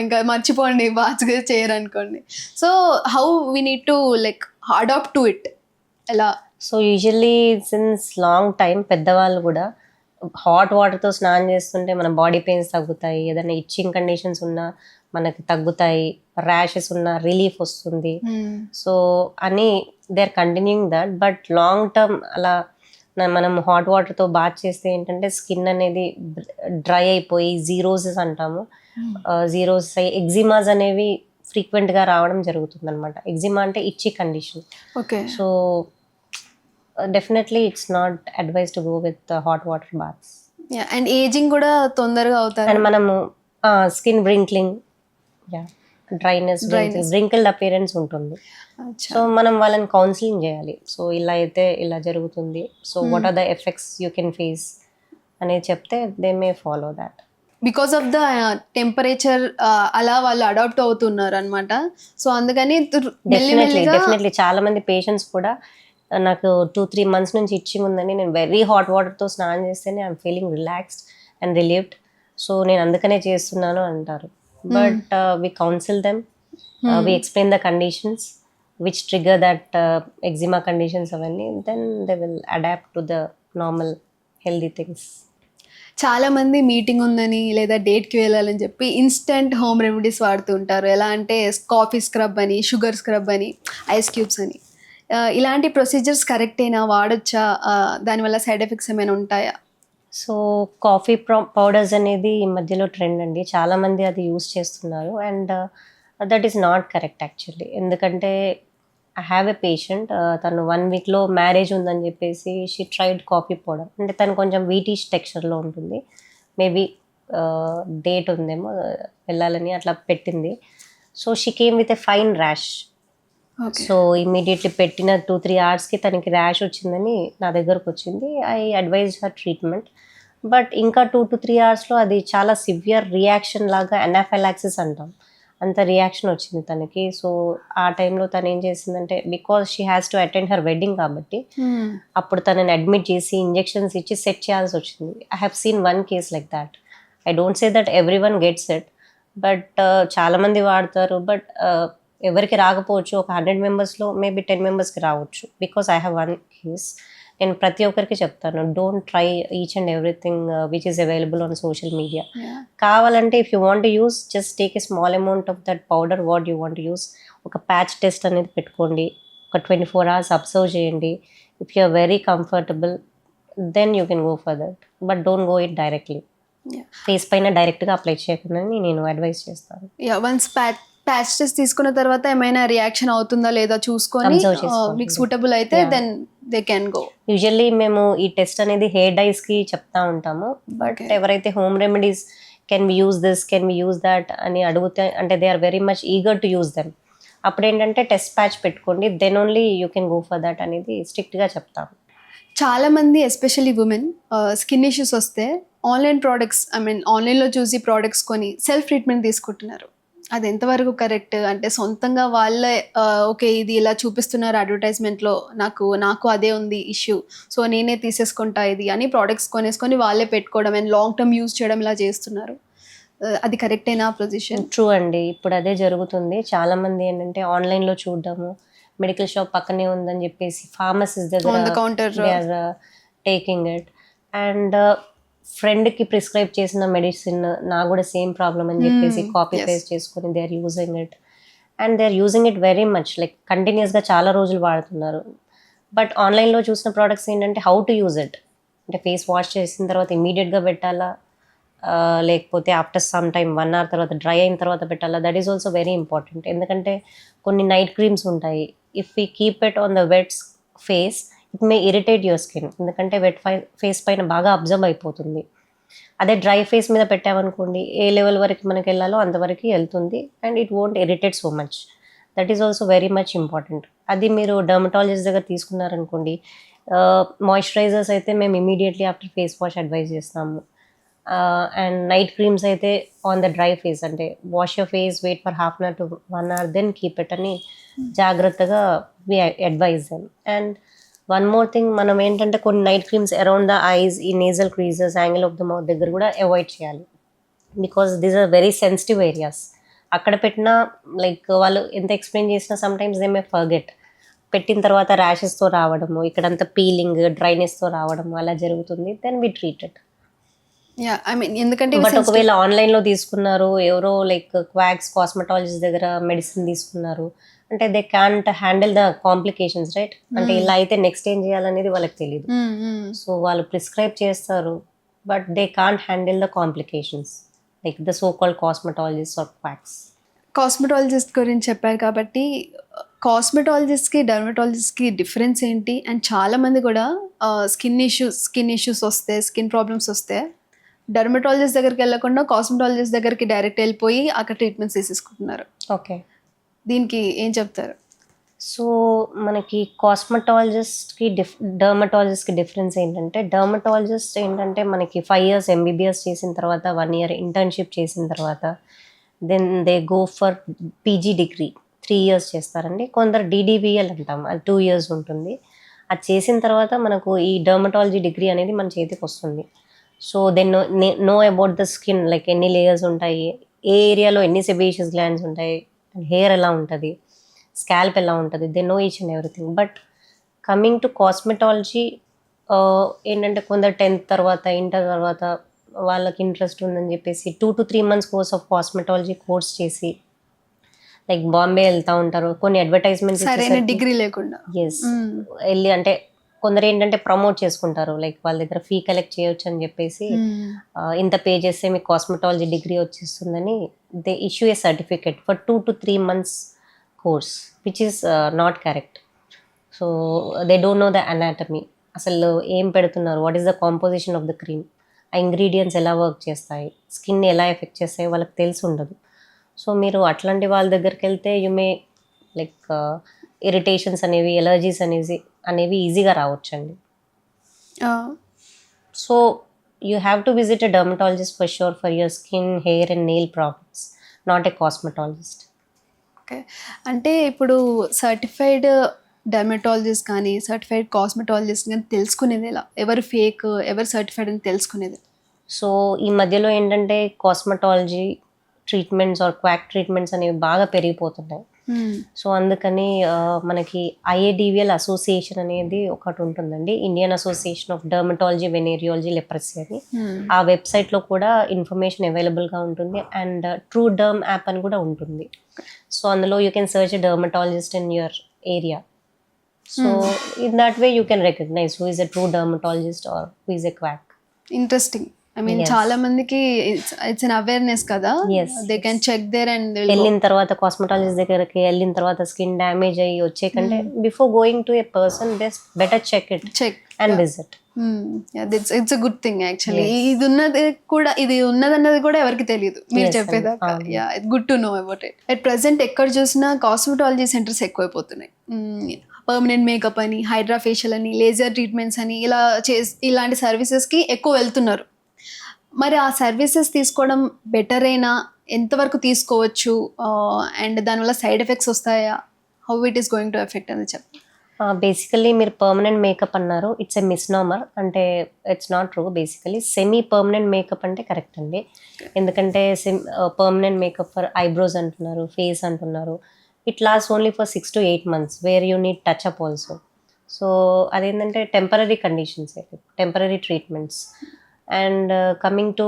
ఇంకా మర్చిపోండి, బాత్స్ చేయరు అనుకోండి. So how we need to like adapt to it, ఎలా? So usually since long time పెద్దవాళ్ళు కూడా హాట్ వాటర్తో స్నానం చేస్తుంటే మన బాడీ పెయిన్స్ తగ్గుతాయి, ఏదైనా ఇచ్చింగ్ కండిషన్స్ ఉన్నా మనకి తగ్గుతాయి, ర్యాషెస్ ఉన్నా రిలీఫ్ వస్తుంది. సో అని they are continuing that. But long term అలా మనం హాట్ వాటర్తో బాత్ చేస్తే ఏంటంటే స్కిన్ అనేది డ్రై అయిపోయి జీరోసిస్ అంటాము, జీరోసిస్ అయ్యి ఎగ్జిమాస్ అనేవి ఫ్రీక్వెంట్గా రావడం జరుగుతుంది అనమాట. ఎగ్జిమా అంటే itchy condition. Okay. So definitely it's not advice to go with hot water baths. And ageing కూడా తొందరగా అవుతారు. అండ్ మనము skin wrinkling, dryness, wrinkled appearance ఉంటుంది. సో మనం వాళ్ళని కౌన్సిలింగ్ చేయాలి. సో ఇలా అయితే ఇలా జరుగుతుంది, so what are the effects you can face అనేది చెప్తే they may follow that. Because of the temperature అలా వాళ్ళు అడాప్ట్ అవుతున్నారు అనమాట. సో అందుకని డెఫినెట్లీ చాలా మంది పేషెంట్స్ కూడా నాకు 2-3 months నుంచి ఇచ్చింగ్ ఉందని, నేను వెరీ హాట్ వాటర్తో స్నానం చేస్తేనే I'm feeling relaxed and relieved, so నేను అందుకనే చేస్తున్నాను అంటారు. But we counsel them, we explain the conditions which trigger that eczema conditions అవన్నీ, then they will adapt to the normal healthy things. చాలా మంది మీటింగ్ ఉందని లేదా డేట్కి వెళ్ళాలని చెప్పి ఇన్స్టెంట్ హోమ్ రెమెడీస్ వాడుతూ ఉంటారు. ఎలా అంటే కాఫీ స్క్రబ్ అని, షుగర్ స్క్రబ్ అని, ఐస్ క్యూబ్స్ అని. ఇలాంటి ప్రొసీజర్స్ కరెక్టేనా, వాడొచ్చా, దానివల్ల సైడ్ ఎఫెక్ట్స్ ఏమైనా ఉంటాయా? సో కాఫీ పౌడర్స్ అనేది ఈ మధ్యలో ట్రెండ్ అండి, చాలామంది అది యూస్ చేస్తున్నారు. And that is not correct actually. ఎందుకంటే ఐ హ్యావ్ ఎ పేషెంట్, తను 1 weekలో మ్యారేజ్ ఉందని చెప్పేసి షీ ట్రైడ్ కాఫీ పౌడర్. అంటే తను కొంచెం వీటిష్ టెక్స్చర్లో ఉంటుంది, మేబీ డేట్ ఉందేమో వెళ్ళాలని అట్లా పెట్టింది. So she came with a fine rash. So immediately పెట్టిన 2-3 hours తనకి ర్యాష్ వచ్చిందని నా దగ్గరకు వచ్చింది. I advise her treatment. But ఇంకా 2-3 hours అది చాలా సివియర్ రియాక్షన్ లాగా, అనాఫైలాక్సిస్ అంటాం, అంత రియాక్షన్ వచ్చింది తనకి. సో ఆ టైంలో తను ఏం చేసిందంటే, because she has to attend her wedding కాబట్టి అప్పుడు తనని అడ్మిట్ చేసి ఇంజెక్షన్స్ ఇచ్చి సెట్ చేయాల్సి వచ్చింది. I have seen 1 case like that. I don't say that every one gets it, but చాలామంది వాడతారు. బట్ ఎవరికి రాకపోవచ్చు, ఒక 100 members మేబీ 10 members రావచ్చు. Because I have 1 case. నేను ప్రతి ఒక్కరికి చెప్తాను, don't try each and everything which is available on social media. కావాలంటే if you want use, just take a small amount of that powder what you want use. ఒక patch test అనేది పెట్టుకోండి, ఒక 24 hours observe చేయండి. If you are very comfortable then you can go for that, but don't go it directly. Face పైన డైరెక్ట్గా apply చేయకుండా నేను advice చేస్తాను. వన్స్ ప్యాచ్ టెస్ట్ తీసుకున్న తర్వాత ఏమైనా రియాక్షన్ అవుతుందా లేదా చూసుకొని మీకు సూటబుల్ అయితే then they can go. Usually మేము ఈ టెస్ట్ అనేది హెయిర్ డైస్కి చెప్తా ఉంటాము. బట్ ఎవరైతే home remedies can we use this, can we use that అని అడిగితే, అంటే they are very much eager to use them. అప్పుడు ఏంటంటే టెస్ట్ ప్యాచ్ పెట్టుకోండి, then only you can go for that అనేది స్ట్రిక్ట్గా చెప్తాము. చాలా మంది ఎస్పెషల్లీ ఉమెన్ స్కిన్ ఇష్యూస్ వస్తే ఆన్లైన్ ప్రోడక్ట్స్, ఆన్లైన్లో చూసి ప్రోడక్ట్స్ కొని సెల్ఫ్ ట్రీట్మెంట్ తీసుకుంటున్నారు. అది ఎంతవరకు కరెక్ట్? అంటే సొంతంగా వాళ్ళే ఓకే ఇది ఇలా చూపిస్తున్నారు అడ్వర్టైజ్మెంట్లో, నాకు అదే ఉంది ఇష్యూ, సో నేనే తీసేసుకుంటా ఇది అని ప్రోడక్ట్స్ కొనేసుకొని వాళ్ళే పెట్టుకోవడం అండ్ లాంగ్ టర్మ్ యూజ్ చేయడం ఇలా చేస్తున్నారు. అది కరెక్టేనా పొజిషన్? ట్రూ అండి, ఇప్పుడు అదే జరుగుతుంది. చాలామంది ఏంటంటే ఆన్లైన్లో చూడడము, మెడికల్ షాప్ పక్కనే ఉందని చెప్పేసి ఫార్మసీస్ దగ్గర కౌంటర్ టేకింగ్ ఇట్, అండ్ ఫ్రెండ్కి ప్రిస్క్రైబ్ చేసిన మెడిసిన్ నాకు కూడా సేమ్ ప్రాబ్లం అని చెప్పేసి కాపీ పేస్ట్ చేసుకొని they are using it, and they are using it very much, like కంటిన్యూస్గా చాలా రోజులు వాడుతున్నారు. బట్ ఆన్లైన్లో చూసిన ప్రోడక్ట్స్ ఏంటంటే హౌ టు యూజ్ ఇట్, అంటే ఫేస్ వాష్ చేసిన తర్వాత ఇమీడియట్గా పెట్టాలా, లేకపోతే ఆఫ్టర్ సమ్ టైమ్ 1 hour తర్వాత డ్రై అయిన తర్వాత పెట్టాలా, that is also very important. ఎందుకంటే కొన్ని నైట్ క్రీమ్స్ ఉంటాయి, if we keep it on the wet face it may irritate your skin, ఎందుకంటే వెట్ ఫేస్ పైన బాగా అబ్జర్వ్ అయిపోతుంది. అదే డ్రై ఫేస్ మీద పెట్టామనుకోండి, ఏ లెవెల్ వరకు మనకి వెళ్ళాలో అంతవరకు వెళ్తుంది, and it won't irritate so much. That is also very much important. అది మీరు డర్మటాలజిస్ట్ దగ్గర తీసుకున్నారనుకోండి, మాయిశ్చరైజర్స్ అయితే మేము immediately after face wash advise చేస్తాము. అండ్ నైట్ క్రీమ్స్ అయితే ఆన్ ద డ్రై ఫేస్, అంటే wash your face, wait for 1/2 hour to 1 hour, then keep it అని జాగ్రత్తగా we advise them. And one more thing, మనం ఏంటంటే కొన్ని night creams around the eyes, ఈ nasal creases, angle of the mouth దగ్గర కూడా avoid చేయాలి. Because these are very sensitive areas. అక్కడ పెట్టినా లైక్ వాళ్ళు ఎంత ఎక్స్ప్లెయిన్ చేసినా sometimes they may forget. పెట్టిన తర్వాత ర్యాషెస్తో రావడము, ఇక్కడంతా పీలింగ్, డ్రైనెస్తో రావడము అలా జరుగుతుంది. Then we treat it. ఎందుకంటే బట్ ఒకవేళ ఆన్లైన్లో తీసుకున్నారు, ఎవరో లైక్ క్వాక్స్ కాస్మెటాలజిస్ట్ దగ్గర మెడిసిన్ తీసుకున్నారు అంటే they can't handle the complications, right? అంటే ఇలా అయితే నెక్స్ట్ ఏం చేయాలనేది వాళ్ళకి తెలియదు. సో వాళ్ళు ప్రిస్క్రైబ్ చేస్తారు, but they can't handle the complications like the so called cosmetologist or quacks. Cosmetologist గురించి చెప్పారు కాబట్టి కాస్మెటాలజిస్ట్కి డర్మటాలజిస్ట్కి డిఫరెన్స్ ఏంటి? అండ్ చాలామంది కూడా స్కిన్ ఇష్యూస్ వస్తే, స్కిన్ ప్రాబ్లమ్స్ వస్తే డర్మటాలజిస్ట్ దగ్గరికి వెళ్ళకుండా కాస్మెటాలజిస్ట్ దగ్గరికి డైరెక్ట్ వెళ్ళిపోయి అక్కడ ట్రీట్మెంట్స్ తీసేసుకుంటున్నారు. ఓకే. దీనికి ఏం చెప్తారు? సో మనకి కాస్మెటాలజిస్ట్కి డర్మటాలజిస్ట్కి డిఫరెన్స్ ఏంటంటే, డర్మటాలజిస్ట్ ఏంటంటే మనకి 5 years ఎంబీబీఎస్ చేసిన తర్వాత 1 year ఇంటర్న్షిప్ చేసిన తర్వాత then they go for PG degree 3 years చేస్తారండి. కొందరు డిడివిఎల్ అంటాం, అది 2 years ఉంటుంది. అది చేసిన తర్వాత మనకు ఈ డర్మటాలజీ డిగ్రీ అనేది మన చేతికి వస్తుంది. So then know about the skin, like ఎన్ని లేయర్స్ ఉంటాయి, ఏ ఏరియాలో ఎన్ని సెబేషియస్ గ్లాండ్స్ ఉంటాయి, హెయిర్ ఎలా ఉంటుంది, స్కాల్ప్ ఎలా ఉంటుంది, they know each and everything. But coming to cosmetology ఏంటంటే కొందరు 10th తర్వాత ఇంటర్ తర్వాత వాళ్ళకి ఇంట్రెస్ట్ ఉందని చెప్పేసి 2 to 3 months course of cosmetology course చేసి లైక్ బాంబే వెళ్తూ ఉంటారు. కొన్ని అడ్వర్టైజ్మెంట్స్ సరైన డిగ్రీ లేకుండా. ఎస్ వెళ్ళి అంటే కొందరు ఏంటంటే ప్రమోట్ చేసుకుంటారు, లైక్ వాళ్ళ దగ్గర ఫీ కలెక్ట్ చేయొచ్చు అని చెప్పేసి ఇంత పే చేస్తే మీకు కాస్మెటాలజీ డిగ్రీ వచ్చేస్తుందని they issue A certificate for 2 to 3 months course which is not correct. So they don't know the anatomy, అసలు ఏం పెడుతున్నారు, what is the composition of the cream, ఆ ఇంగ్రీడియంట్స్ ఎలా వర్క్ చేస్తాయి, స్కిన్ ఎలా ఎఫెక్ట్ చేస్తాయి వాళ్ళకి తెలిసి ఉండదు. సో మీరు అట్లాంటి వాళ్ళ దగ్గరికి వెళ్తే యు మే లైక్ ఇరిటేషన్స్ అనేవి, ఎలర్జీస్ అనేవి ఈజీగా రావచ్చండి. So you have to visit a dermatologist for sure for your skin, hair and nail problems, not a cosmetologist. Okay. అంటే ఇప్పుడు సర్టిఫైడ్ డర్మటాలజిస్ట్ కానీ సర్టిఫైడ్ కాస్మెటాలజిస్ట్ కానీ తెలుసుకునేది ఎలా? ఎవరు ఫేక్, ఎవరు సర్టిఫైడ్ అని తెలుసుకునేది? సో ఈ మధ్యలో ఏంటంటే cosmetology treatments or quack treatments అనేవి బాగా పెరిగిపోతున్నాయి. సో అందుకని మనకి ఐఏడివిఎల్ అసోసియేషన్ అనేది ఒకటి ఉంటుందండి, Indian association of dermatology, venereology, leprosy అని. ఆ వెబ్సైట్లో కూడా ఇన్ఫర్మేషన్ అవైలబుల్గా ఉంటుంది. అండ్ ట్రూ డర్మ్ యాప్ అని కూడా ఉంటుంది. సో అందులో you can search dermatologist in your area. So in that way you can recognise who is a true dermatologist or who is a quack. Interesting. I mean Yes. చాలా మందికి it's unawareness కదా. Yes, they can check there and వెళ్ళిన తర్వాత cosmetologist దగ్గరికి వెళ్ళిన తర్వాత skin damage అయ్యి వచ్చే కంటే before going to a person better check it check and visit. It's a good thing actually. ఇది ఉన్నదన్నది కూడా ఎవరికి తెలియదు మీరు Yes, చెప్పేదాకా. అవును. Yeah, it's good to know about it. At present ఎక్కడ చూసినా కాస్మెటాలజీ సెంటర్స్ ఎక్కువైపోతున్నాయి. పర్మనెంట్ మేకప్ అని, హైడ్రా ఫేషియల్ అని, లేజర్ ట్రీట్మెంట్స్ అని ఇలాంటి సర్వీసెస్కి ఎక్కువ వెళ్తున్నారు. మరి ఆ సర్వీసెస్ తీసుకోవడం బెటరేనా? ఎంతవరకు తీసుకోవచ్చు? అండ్ దానివల్ల సైడ్ ఎఫెక్ట్స్ వస్తాయా? How it is going to effect అని చెప్పి. బేసికలీ మీరు పర్మనెంట్ మేకప్ అన్నారు, ఇట్స్ ఎ మిస్నామర్. అంటే it's not true. Basically semi permanent makeup అంటే కరెక్ట్ అండి. ఎందుకంటే పర్మనెంట్ మేకప్ ఫర్ ఐబ్రోస్ అంటున్నారు, ఫేస్ అంటున్నారు. It last only for 6 to 8 months where you need touch up also. So అదేంటంటే temporary conditions, temporary treatments. And coming to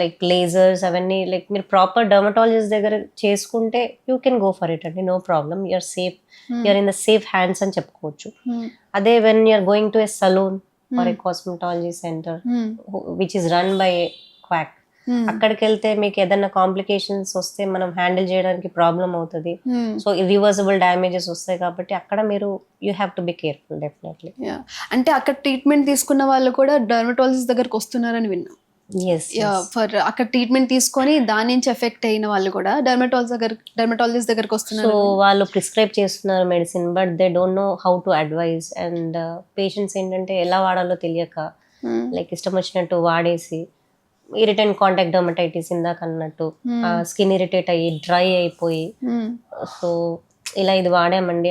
like lasers అవన్నీ like మీరు proper dermatologist దగ్గర చేసుకుంటే you can go for it అండి, no problem. You're safe, you're in the safe hands అని చెప్పుకోవచ్చు. అదే when you're going to a salon or a cosmetology centre which is run by a quack, అక్కడికి వెళ్తే మీకు ఏదైనా కాంప్లికేషన్స్ వస్తే మనం హ్యాండిల్ చేయడానికి ప్రాబ్లం అవుతుంది. సో ఇర్రివర్సిబుల్ డ్యామేజెస్ వస్తాయి కాబట్టి అక్కడ మీరు you have to be careful definitely. అంటే అక్కడ ట్రీట్మెంట్ తీసుకున్న వాళ్ళు కూడా డర్మటాలజిస్ట్ దగ్గరకు వస్తున్నారని విన్నాం. ఎస్, ఫర్ అక్కడ ట్రీట్మెంట్ తీసుకొని దాని నుంచి ఎఫెక్ట్ అయిన వాళ్ళు కూడా డర్మటాలజిస్ట్ దగ్గరకు సో వస్తున్నారు. వాళ్ళు ప్రిస్క్రైబ్ చేస్తున్నారు medicine, but they don't know how to advise. And patients ఏంటంటే ఎలా వాడాలో తెలియక లైక్ ఇష్టం వచ్చినట్టు వాడేసి ఇరిటెంట్ కాంటాక్ట్ డర్మటైటిస్ ఇందాక అన్నట్టు స్కిన్ ఇరిటేట్ అయ్యి డ్రై అయిపోయి, సో ఇలా ఇది వాడామండి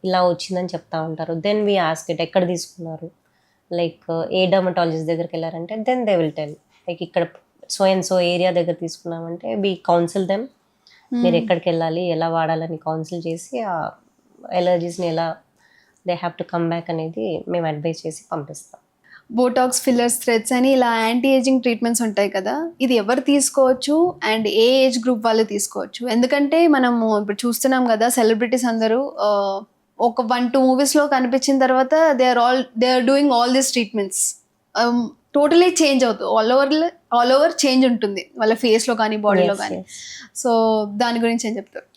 ఇలా వచ్చిందని చెప్తా ఉంటారు. దెన్ వీ ఆస్క్ ఇట్ ఎక్కడ తీసుకున్నారు, లైక్ ఏ డర్మటాలజిస్ట్ దగ్గరికి వెళ్ళారంటే then they will tell like ఇక్కడ సో అండ్ సో ఏరియా దగ్గర తీసుకున్నామంటే వి కౌన్సిల్ దెమ్, మీరు ఎక్కడికి వెళ్ళాలి, ఎలా వాడాలని కౌన్సిల్ చేసి ఆ ఎలర్జీస్ని ఎలా they have to come back అనేది మేము అడ్వైస్ చేసి పంపిస్తాం. బోటాక్స్, ఫిల్లర్స్, థ్రెడ్స్ అని ఇలా యాంటీ ఏజింగ్ ట్రీట్మెంట్స్ ఉంటాయి కదా, ఇది ఎవరు తీసుకోవచ్చు అండ్ ఏ ఏజ్ గ్రూప్ వాళ్ళు తీసుకోవచ్చు? ఎందుకంటే మనము ఇప్పుడు చూస్తున్నాం కదా సెలబ్రిటీస్ అందరూ ఒక 1-2 మూవీస్లో కనిపించిన తర్వాత they are doing all these treatments. Totally change అవుతుంది, ఆల్ ఓవర్ చేంజ్ ఉంటుంది వాళ్ళ ఫేస్లో కానీ బాడీలో Yes, కానీ. yes. సో దాని గురించి ఏం చెప్తారు?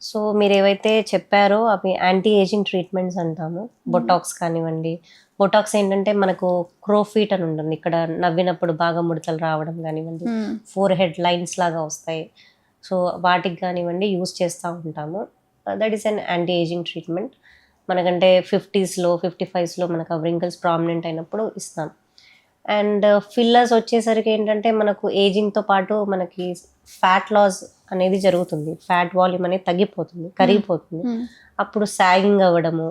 సో మీరు ఏవైతే చెప్పారో అవి యాంటీ ఏజింగ్ ట్రీట్మెంట్స్ అంటాము. బొటాక్స్ కానివ్వండి, బొటాక్స్ ఏంటంటే మనకు క్రోఫీట్ అని ఉంటుంది, ఇక్కడ నవ్వినప్పుడు బాగా ముడతలు రావడం కానివ్వండి, ఫోర్ హెడ్ లైన్స్ లాగా వస్తాయి. సో వాటికి కానివ్వండి యూస్ చేస్తూ ఉంటాము. That is an anti ageing treatment. మనకంటే 50స్లో 55స్లో మనకు వ్రింకిల్స్ ప్రామినెంట్ అయినప్పుడు ఇస్తాం. అండ్ ఫిల్లర్స్ వచ్చేసరికి ఏంటంటే మనకు ఏజింగ్తో పాటు మనకి ఫ్యాట్ లాస్ అనేది జరుగుతుంది, ఫ్యాట్ వాల్యూమ్ అనేది తగ్గిపోతుంది, కరిగిపోతుంది. అప్పుడు సాగింగ్ అవ్వడము,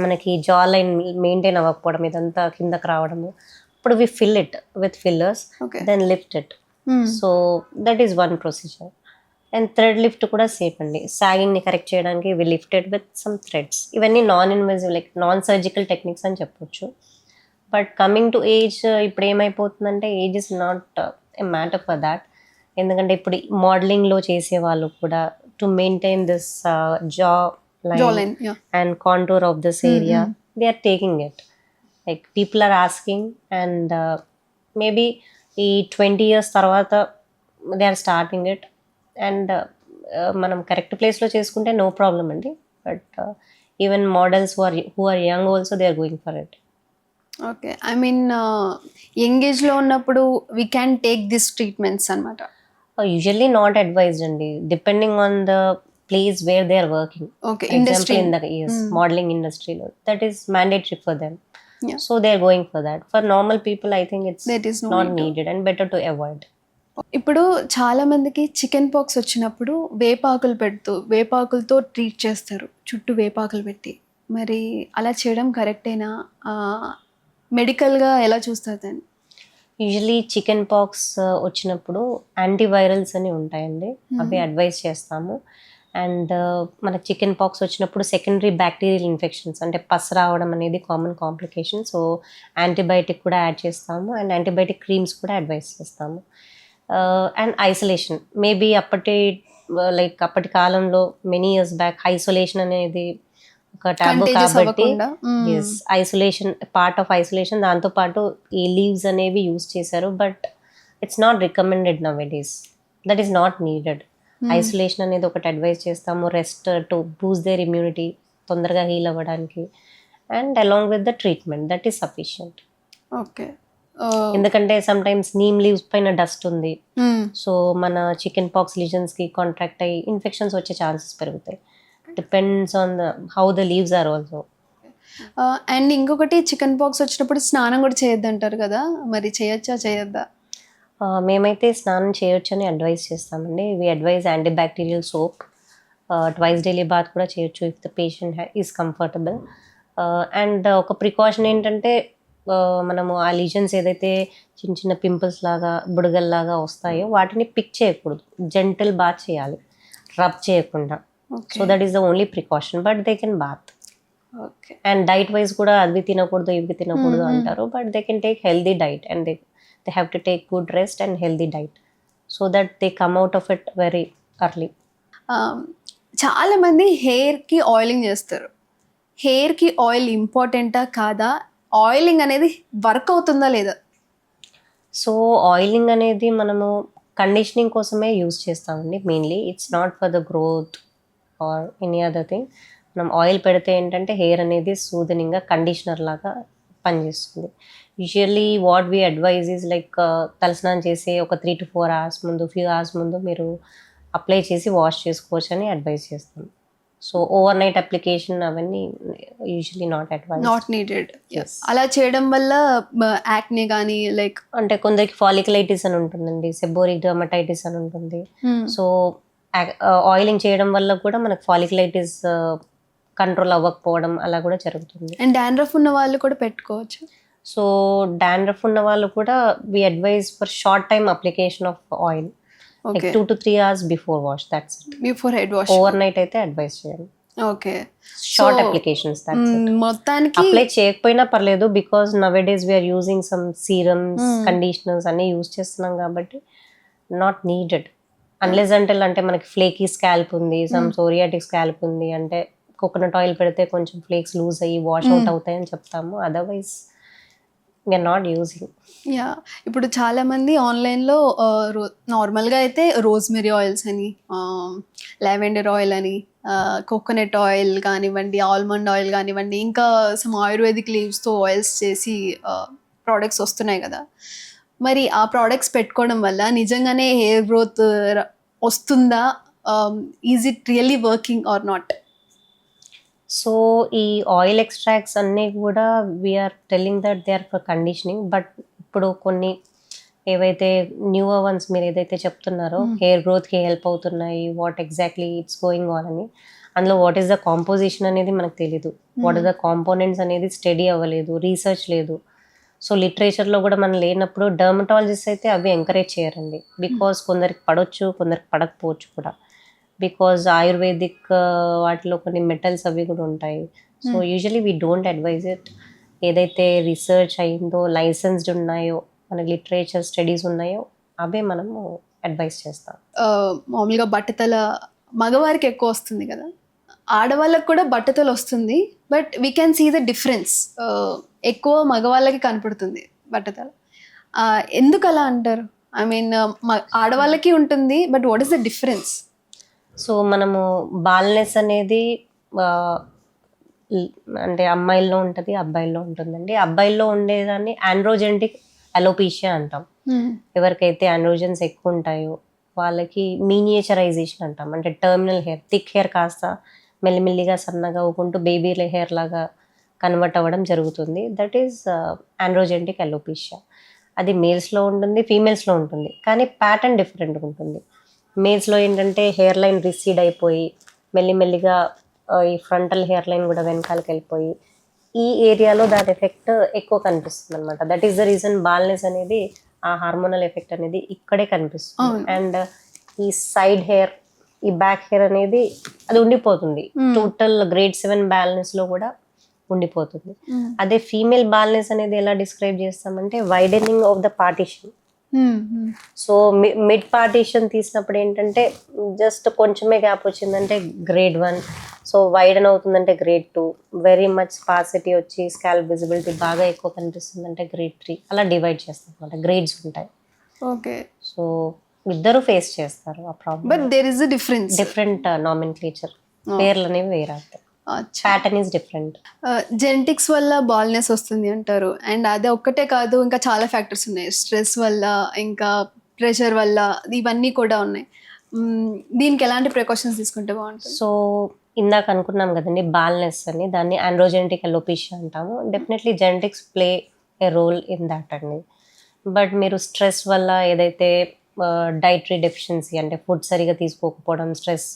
మనకి జా లైన్ మెయింటైన్ అవ్వకపోవడం, ఇదంతా కిందకి రావడము, అప్పుడు we fill it with fillers, then lift it. So that is one procedure. And thread lift కూడా సేఫ్ అండి. సాగింగ్ని కరెక్ట్ చేయడానికి we lifted with some threads. ఇవన్నీ non invasive like non surgical techniques అని చెప్పొచ్చు. బట్ కమింగ్ టు ఏజ్, ఇప్పుడు ఏమైపోతుందంటే age is not a matter for that. ఎందుకంటే ఇప్పుడు మోడలింగ్లో చేసే వాళ్ళు కూడా to maintain this jaw line and contour of this area, they are taking it. Like people are asking and maybe ఈ 20 years తర్వాత they are starting it. And మనం correct ప్లేస్లో చేసుకుంటే నో ప్రాబ్లం అండి. But even models who are young also they are going for it. Okay, I mean young ఏజ్లో ఉన్నప్పుడు we can take this treatments అనమాట. Usually not advised అండి, depending on the place where they are working. Okay, example in the modeling ఇండస్ట్రీలో that is mandatory for them. So they are going for that. For normal people I think it's That is no not need to. Needed and better to avoid. ఇప్పుడు చాలా మందికి chicken pox వచ్చినప్పుడు వేపాకులతో treat చేస్తారు, చుట్టూ వేపాకులు పెట్టి. మరి అలా చేయడం కరెక్టేనా? మెడికల్గా ఎలా చూస్తారు దాన్ని? యూజువలీ చికెన్ పాక్స్ వచ్చినప్పుడు యాంటీవైరల్స్ అని ఉంటాయండి, అవి అడ్వైస్ చేస్తాము. అండ్ మనకు చికెన్ పాక్స్ వచ్చినప్పుడు సెకండరీ బ్యాక్టీరియల్ ఇన్ఫెక్షన్స్ అంటే పస్ రావడం అనేది కామన్ కాంప్లికేషన్. సో యాంటీబయాటిక్ కూడా యాడ్ చేస్తాము అండ్ యాంటీబయాటిక్ క్రీమ్స్ కూడా అడ్వైస్ చేస్తాము. అండ్ ఐసోలేషన్ మేబీ అప్పటి కాలంలో మెనీ ఇయర్స్ బ్యాక్ ఐసోలేషన్ అనేది ఒక టాబు Contagious కాబట్టి అవ్వకుండా. Yes isolation part of isolation, దాంతోపాటు ఈ లీవ్స్ అనేవి యూస్ చేశారు. But it's not recommended nowadays, that is not needed. Isolation అనేది ఒకటి అడ్వైస్ చేస్తాము, rest to boost their immunity, తొందరగా హీల్ అవ్వడానికి. And along with the treatment that is sufficient. Okay, ఎందుకంటే సమ్ టైమ్స్ నీమ్ లీవ్స్ పైన dust ఉంది, so మన chicken pox లీజన్స్కి కాంట్రాక్ట్ అయ్యి ఇన్ఫెక్షన్స్ వచ్చే ఛాన్సెస్ పెరుగుతాయి. Depends on how the leaves are also. And ఇంకొకటి చికెన్ పాక్స్ వచ్చినప్పుడు స్నానం కూడా చేయొద్దు అంటారు కదా, మరి చేయొచ్చా చేయొద్దా? మేమైతే స్నానం చేయొచ్చని అడ్వైస్ చేస్తామండి. We advise antibacterial soap, twice daily bath కూడా చేయొచ్చు if the patient is comfortable. And ఒక ప్రికాషన్ ఏంటంటే మనము ఆ లీజన్స్ ఏదైతే చిన్న చిన్న పింపుల్స్ లాగా బుడగల్లాగా వస్తాయో వాటిని పిక్ చేయకూడదు, జెంటల్ బాత్ చేయాలి, రబ్ చేయకుండా. So that is the only precaution, but they can bath. Okay, and diet wise కూడా అవి తినకూడదు ఇవి తినకూడదు అంటారు, but they can take healthy diet and they have to take good rest and healthy diet so that they come out of it very early. చాలా మంది హెయిర్కి oiling చేస్తారు. హెయిర్కి ఆయిల్ ఇంపార్టెంటా కాదా? ఆయిలింగ్ అనేది వర్క్ అవుతుందా లేదా? సో ఆయిలింగ్ అనేది మనము కండిషనింగ్ కోసమే యూజ్ చేస్తామండి mainly. It's not for the growth or any other thing. మనం ఆయిల్ పెడితే ఏంటంటే హెయిర్ అనేది సూదనింగ్గా కండిషనర్ లాగా పనిచేస్తుంది. Usually what we advise is like తలస్నానం చేసి ఒక 3 to 4 hours ముందు, ఫ్యూ అవర్స్ ముందు మీరు అప్లై చేసి వాష్ చేసుకోవచ్చు అని అడ్వైజ్ చేస్తాం. సో ఓవర్ నైట్ అప్లికేషన్ అవన్నీ usually not advise. Not needed. అలా చేయడం వల్ల యాక్నే కానీ లైక్ అంటే కొందరికి ఫాలికులైటిస్ అని ఉంటుందండి, సెబోరిక్ డర్మటైటిస్ అని ఉంటుంది. సో ఆయిలింగ్ చేయడం వల్ల కూడా మనకు ఫాలికులైటిస్ కంట్రోల్ అవ్వకపోవడం అలా కూడా జరుగుతుంది. అండ్ డాండ్రఫ్ ఉన్న వాళ్ళు కూడా పెట్టుకోవచ్చు. సో డాండ్రఫ్ ఉన్న వాళ్ళు కూడా we advise for short time application of oil, like 2 to 3 hours before wash, that's it. Before head wash. Overnight అయితే అడ్వైస్ చేయాలి. Okay, short applications, that's it. మొత్తానికి అప్లై చేయకపోయినా పర్లేదు, because nowadays we're using some serums, conditioners అన్ని use చేస్తున్నాం కాబట్టి not needed unless అంటే మనకి ఫ్లేకీ స్కాల్ప్ ఉంది, సమ్ సోరియాటిక్ స్కాల్ప్ ఉంది అంటే కోకోనట్ ఆయిల్ పెడితే కొంచెం ఫ్లేక్స్ లూజ్ అయ్యి వాష్ అవుట్ అవుతాయని చెప్తాము. Otherwise we're not using. Yeah, ఇప్పుడు చాలామంది ఆన్లైన్లో నార్మల్గా అయితే రోజ్మెరీ ఆయిల్స్ అని, లావెండర్ ఆయిల్ అని, కోకోనట్ ఆయిల్ కానివ్వండి, ఆల్మండ్ ఆయిల్ కానివ్వండి, ఇంకా సమ్ ఆయుర్వేదిక్ లీవ్స్తో ఆయిల్స్ చేసి ప్రోడక్ట్స్ వస్తున్నాయి కదా. మరి ఆ ప్రోడక్ట్స్ పెట్టుకోవడం వల్ల నిజంగానే హెయిర్ గ్రోత్ వస్తుందా? Is it really working or not? So ఈ ఆయిల్ ఎక్స్ట్రాక్ట్స్ అన్నీ కూడా we're telling that they are for conditioning. But ఇప్పుడు కొన్ని ఏవైతే న్యూవర్ వన్స్ మీరు ఏదైతే చెప్తున్నారో హెయిర్ గ్రోత్కి హెల్ప్ అవుతున్నాయి, what exactly it's going on అని, అందులో వాట్ ఈస్ ద కాంపోజిషన్ అనేది మనకు తెలీదు. వాట్ ఈస్ ద కాంపోనెంట్స్ అనేది స్టడీ అవ్వలేదు, రీసెర్చ్ లేదు. సో లిటరేచర్లో కూడా మనం లేనప్పుడు డర్మటాలజిస్ట్ అయితే అవి ఎంకరేజ్ చేయరండి. బికాస్ కొందరికి పడవచ్చు, కొందరికి పడకపోవచ్చు కూడా. బికాజ్ ఆయుర్వేదిక్ వాటిలో కొన్ని మెటల్స్ అవి కూడా ఉంటాయి. So usually we don't advise it. ఏదైతే రీసెర్చ్ అయిందో, లైసెన్స్డ్ ఉన్నాయో, మన లిటరేచర్ స్టడీస్ ఉన్నాయో అవే మనము అడ్వైస్ చేస్తాం. మామూలుగా బట్టతల మగవారికి ఎక్కువ వస్తుంది కదా, ఆడవాళ్ళకి కూడా బట్టతల వస్తుంది. But we can see the difference, ఎక్కువ మగవాళ్ళకి కనపడుతుంది బట్టతల. ఎందుకు అలా అంటారు? ఐ మీన్ ఆడవాళ్ళకి ఉంటుంది, but what is the difference? So మనము బాల్నెస్ అనేది అంటే అమ్మాయిల్లో ఉంటుంది, అబ్బాయిల్లో ఉంటుందండి. అబ్బాయిల్లో ఉండేదాన్ని ఆండ్రోజెంటిక్ అలోపీషియా అంటాం. ఎవరికైతే ఆండ్రోజన్స్ ఎక్కువ ఉంటాయో వాళ్ళకి మీనియేచరైజేషన్ అంటాం. అంటే టర్మినల్ హెయిర్, థిక్ హెయిర్ కాస్త మెల్లిమెల్లిగా సన్నగా అవ్వుకుంటూ బేబీ హెయిర్ లాగా కన్వర్ట్ అవ్వడం జరుగుతుంది. That is androgenetic alopecia. అది మేల్స్లో ఉంటుంది, ఫీమేల్స్లో ఉంటుంది, కానీ ప్యాటర్న్ డిఫరెంట్గా ఉంటుంది. మేల్స్లో ఏంటంటే హెయిర్ లైన్ రిసీడ్ అయిపోయి మెల్లిమెల్లిగా ఈ ఫ్రంటల్ హెయిర్ లైన్ కూడా వెనకాలకి వెళ్ళిపోయి ఈ ఏరియాలో దాని ఎఫెక్ట్ ఎక్కువ కనిపిస్తుంది అనమాట. That is the reason baldness అనేది, ఆ హార్మోనల్ ఎఫెక్ట్ అనేది ఇక్కడే కనిపిస్తుంది. అండ్ ఈ సైడ్ హెయిర్, ఈ బ్యాక్ హెయిర్ అనేది అది ఉండిపోతుంది. టోటల్ గ్రేడ్ 7 బాల్నెస్లో కూడా ఉండిపోతుంది. అదే ఫీమేల్ బాల్నెస్ అనేది ఎలా డిస్క్రైబ్ చేస్తామంటే widening of the partition. So mid partition తీసినప్పుడు ఏంటంటే జస్ట్ కొంచెమే గ్యాప్ వచ్చిందంటే గ్రేడ్ 1, సో వైడన్ అవుతుందంటే గ్రేడ్ 2, వెరీ మచ్ స్పార్సిటీ వచ్చి స్కాల్ప్ విజిబిలిటీ బాగా ఎక్కువ కనిపిస్తుందంటే గ్రేడ్ 3, అలా డివైడ్ చేస్తాం అనమాట. గ్రేడ్స్ ఉంటాయి. ఓకే. సో ఇద్దరు ఫేస్ చేస్తారు ఆ problem. But there is a difference. Different nomenclature, పేర్లు అనేవి వేరే, ప్యాటర్న్ ఈస్ డిఫరెంట్. జెనెటిక్స్ వల్ల బాల్నెస్ వస్తుంది అంటారు. అండ్ అదే ఒక్కటే కాదు, ఇంకా చాలా ఫ్యాక్టర్స్ ఉన్నాయి. స్ట్రెస్ వల్ల, ఇంకా ప్రెషర్ వల్ల, ఇవన్నీ కూడా ఉన్నాయి. దీనికి ఎలాంటి ప్రికాషన్స్ తీసుకుంటే బాగుంటుంది? సో ఇందాక అనుకున్నాం కదండి బాల్నెస్ అని, దాన్ని ఆండ్రోజెనెటిక్ అలోపీషియా అంటాము. Definitely genetics play a role in that అండి. బట్ మీరు స్ట్రెస్ వల్ల ఏదైతే డైటరీ డెఫిషియన్సీ అంటే ఫుడ్ సరిగా తీసుకోకపోవడం, స్ట్రెస్,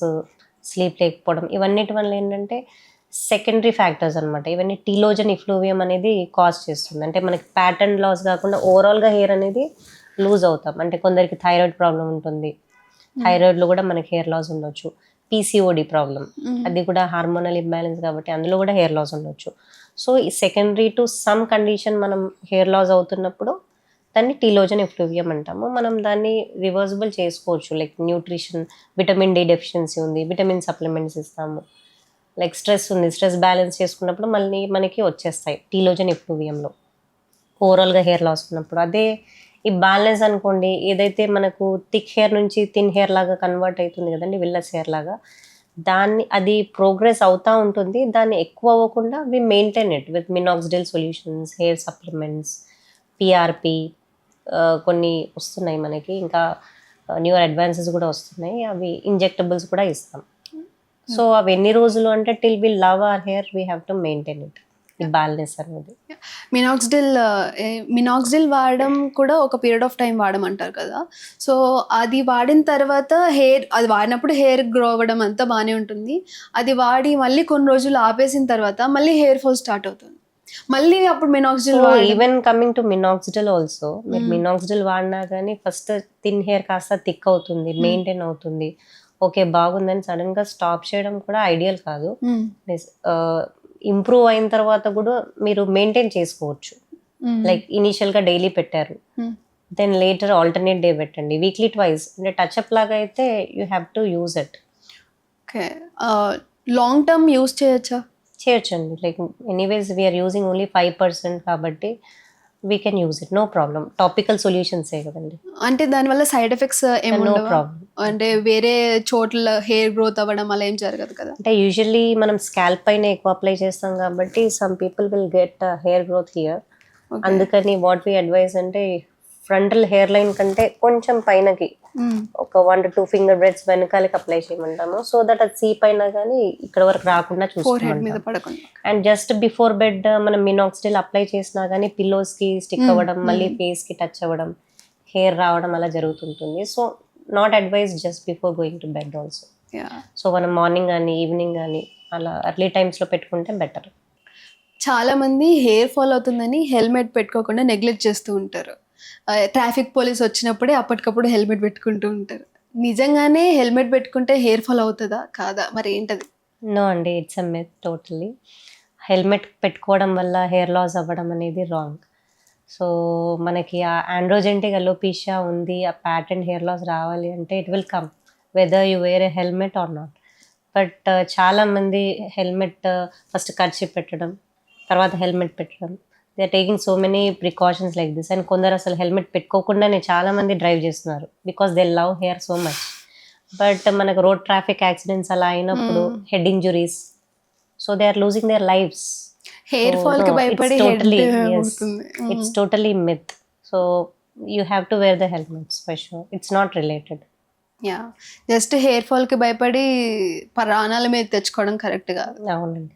స్లీప్ లేకపోవడం, ఇవన్నిటి వల్ల ఏంటంటే సెకండరీ ఫ్యాక్టర్స్ అనమాట. ఇవన్నీ టీలోజన్ ఇఫ్లూవియం అనేది కాజ్ చేస్తుంది. అంటే మనకి ప్యాటర్న్ లాస్ కాకుండా ఓవరాల్గా హెయిర్ అనేది లూజ్ అవుతాం. అంటే కొందరికి థైరాయిడ్ ప్రాబ్లం ఉంటుంది, థైరాయిడ్లో కూడా మనకి హెయిర్ లాస్ ఉండొచ్చు. పీసీఓడి ప్రాబ్లం, అది కూడా హార్మోనల్ ఇంబ్యాలెన్స్ కాబట్టి అందులో కూడా హెయిర్ లాస్ ఉండొచ్చు. సో ఈ సెకండరీ టు సమ్ కండిషన్ మనం హెయిర్ లాస్ అవుతున్నప్పుడు దాన్ని టీలోజన్ ఎఫ్లూవియం అంటాము. మనం దాన్ని రివర్సిబుల్ చేసుకోవచ్చు. Like nutrition, vitamin D deficiency ఉంది, విటమిన్ సప్లిమెంట్స్ ఇస్తాము. లైక్ స్ట్రెస్ ఉంది, స్ట్రెస్ బ్యాలెన్స్ చేసుకున్నప్పుడు మళ్ళీ మనకి వచ్చేస్తాయి టీలోజన్ ఎఫ్లూవియంలో ఓవరాల్గా హెయిర్ లాస్ ఉన్నప్పుడు. అదే ఈ బ్యాలెన్స్ అనుకోండి, ఏదైతే మనకు థిక్ హెయిర్ నుంచి థిన్ హెయిర్ లాగా కన్వర్ట్ అవుతుంది కదండి, విల్లస్ హెయిర్ లాగా, దాన్ని అది ప్రోగ్రెస్ అవుతూ ఉంటుంది. దాన్ని ఎక్కువ అవ్వకుండా we maintain it with minoxidil solutions, hair supplements, PRP, కొన్ని వస్తున్నాయి మనకి, ఇంకా న్యూర్ అడ్వాన్సెస్ కూడా వస్తున్నాయి. అవి ఇంజెక్టబుల్స్ కూడా ఇస్తాం. సో అవి ఎన్ని రోజులు అంటే till we love our hair we have to maintain it, ఈ బ్యాలెన్స్ అనేది. మినాక్సిడిల్ వాడడం కూడా ఒక పీరియడ్ ఆఫ్ టైం వాడమంటారు కదా. సో అది వాడిన తర్వాత హెయిర్, అది వాడినప్పుడు హెయిర్ గ్రో అవ్వడం అంతా బాగానే ఉంటుంది. అది వాడి మళ్ళీ కొన్ని రోజులు ఆపేసిన తర్వాత మళ్ళీ హెయిర్ ఫాల్ స్టార్ట్ అవుతుంది. మళ్ళీ అప్పుడు minoxidil, even coming to minoxidil also, మీరు మినాక్సిడిల్ వాడినా కానీ ఫస్ట్ థిన్ హెయిర్ కాస్త థిక్ అవుతుంది, మెయింటైన్ అవుతుంది, ఓకే బాగుందని సడన్ గా స్టాప్ చేయడం కూడా ఐడియల్ కాదు. ఇంప్రూవ్ అయిన తర్వాత కూడా మీరు మెయింటైన్ చేసుకోవచ్చు. లైక్ ఇనీషియల్ గా డైలీ పెట్టారు, దెన్ లేటర్ ఆల్టర్నేట్ డే పెట్టండి, వీక్లీ ట్వైస్, అంటే టచ్అప్ లాగా అయితే you have to use it. Okay. Long term use చేయొచ్చా? చేయొచ్చండి. Like anyways we're using only 5% కాబట్టి we can use it, no problem. Topical సొల్యూషన్సే కదండి, అంటే దానివల్ల సైడ్ ఎఫెక్ట్స్ నో ఏముండవా? ప్రాబ్లం. అంటే వేరే చోట్ల హెయిర్ గ్రోత్ అవ్వడం అలా ఏం జరగదు కదా? అంటే యూజువల్లీ మనం స్కాల్ప్ పైన ఎక్కువ అప్లై చేస్తాం కాబట్టి some people will get hair growth here. Okay. అందుకని వాట్ వి అడ్వైజ్ అంటే ఫ్రంటల్ హెయిర్ లైన్ కంటే కొంచెం పైనకి ఒక 1 to 2 ఫింగర్ బ్రెడ్స్ వెనకాలకి అప్లై చేయమంటాము. సో దట్ అది సీ పైన కానీ ఇక్కడ వరకు రాకుండా ఫోర్ హెడ్ మీద చూసుకుంటాం. పడకుండా. అండ్ జస్ట్ బిఫోర్ బెడ్ మనం మినాక్సిడిల్ అప్లై చేసినా కానీ పిల్లోస్కి స్టిక్ అవ్వడం, మళ్ళీ ఫేస్కి టచ్ అవ్వడం, హెయిర్ రావడం అలా జరుగుతుంటుంది. So not advise just before going to bed also. Yeah. So మనం మార్నింగ్ కానీ ఈవినింగ్ కానీ అలా ఎర్లీ టైమ్స్లో పెట్టుకుంటే బెటర్. చాలా మంది హెయిర్ ఫాల్ అవుతుందని హెల్మెట్ పెట్టుకోకుండా నెగ్లెక్ట్ చేస్తూ ఉంటారు. ట్రాఫిక్ పోలీస్ వచ్చినప్పుడే అప్పటికప్పుడు హెల్మెట్ పెట్టుకుంటూ ఉంటారు. నిజంగానే హెల్మెట్ పెట్టుకుంటే హెయిర్ ఫాల్ అవుతుందా కాదా, మరి ఏంటది? నో అండి, it's a myth totally. Helmet పెట్టుకోవడం వల్ల హెయిర్ లాస్ అవ్వడం అనేది రాంగ్. సో మనకి ఆ ఆండ్రోజెంటిక్ అలోపీషియా ఉంది, ఆ ప్యాటర్న్ హెయిర్ లాస్ రావాలి అంటే it will come whether you wear a helmet or not. But చాలామంది హెల్మెట్ ఫస్ట్ కర్చీఫ్ పెట్టడం, తర్వాత హెల్మెట్ పెట్టడం, they are taking so many precautions like this. And కొందరు అసలు హెల్మెట్ పెట్టుకోకుండానే చాలామంది డ్రైవ్ చేస్తున్నారు because they love hair so much. But మనకు రోడ్ ట్రాఫిక్ యాక్సిడెంట్స్ అలా అయినప్పుడు head injuries, so they are losing their lifes. Hair fall కి భయపడి it's totally myth. So you have to wear the helmets for sure, it's not related. Yeah, just hair fall కి భయపడి ప్రాణాల మీద తెచ్చుకోవడం correct కాదు. అవునండి,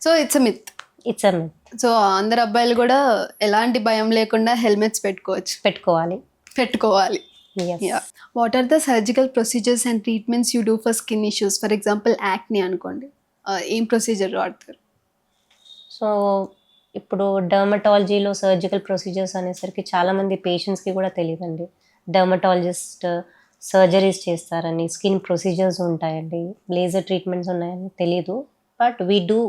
so it's a myth. It's a myth. So అందరు అబ్బాయిలు కూడా ఎలాంటి భయం లేకుండా హెల్మెట్స్ పెట్టుకోవాలి. Yes. Yeah. What are the surgical procedures and treatments you do for skin issues? For example, acne అనుకోండి, ఏం ప్రొసీజర్ వాడతారు? సో ఇప్పుడు డర్మటాలజీలో సర్జికల్ ప్రొసీజర్స్ అనేసరికి చాలామంది పేషెంట్స్కి కూడా తెలియదండి. డర్మటాలజిస్ట్ సర్జరీస్ చేస్తారని, స్కిన్ ప్రొసీజర్స్ ఉంటాయండి, లేజర్ ట్రీట్మెంట్స్ ఉన్నాయని తెలీదు. But we do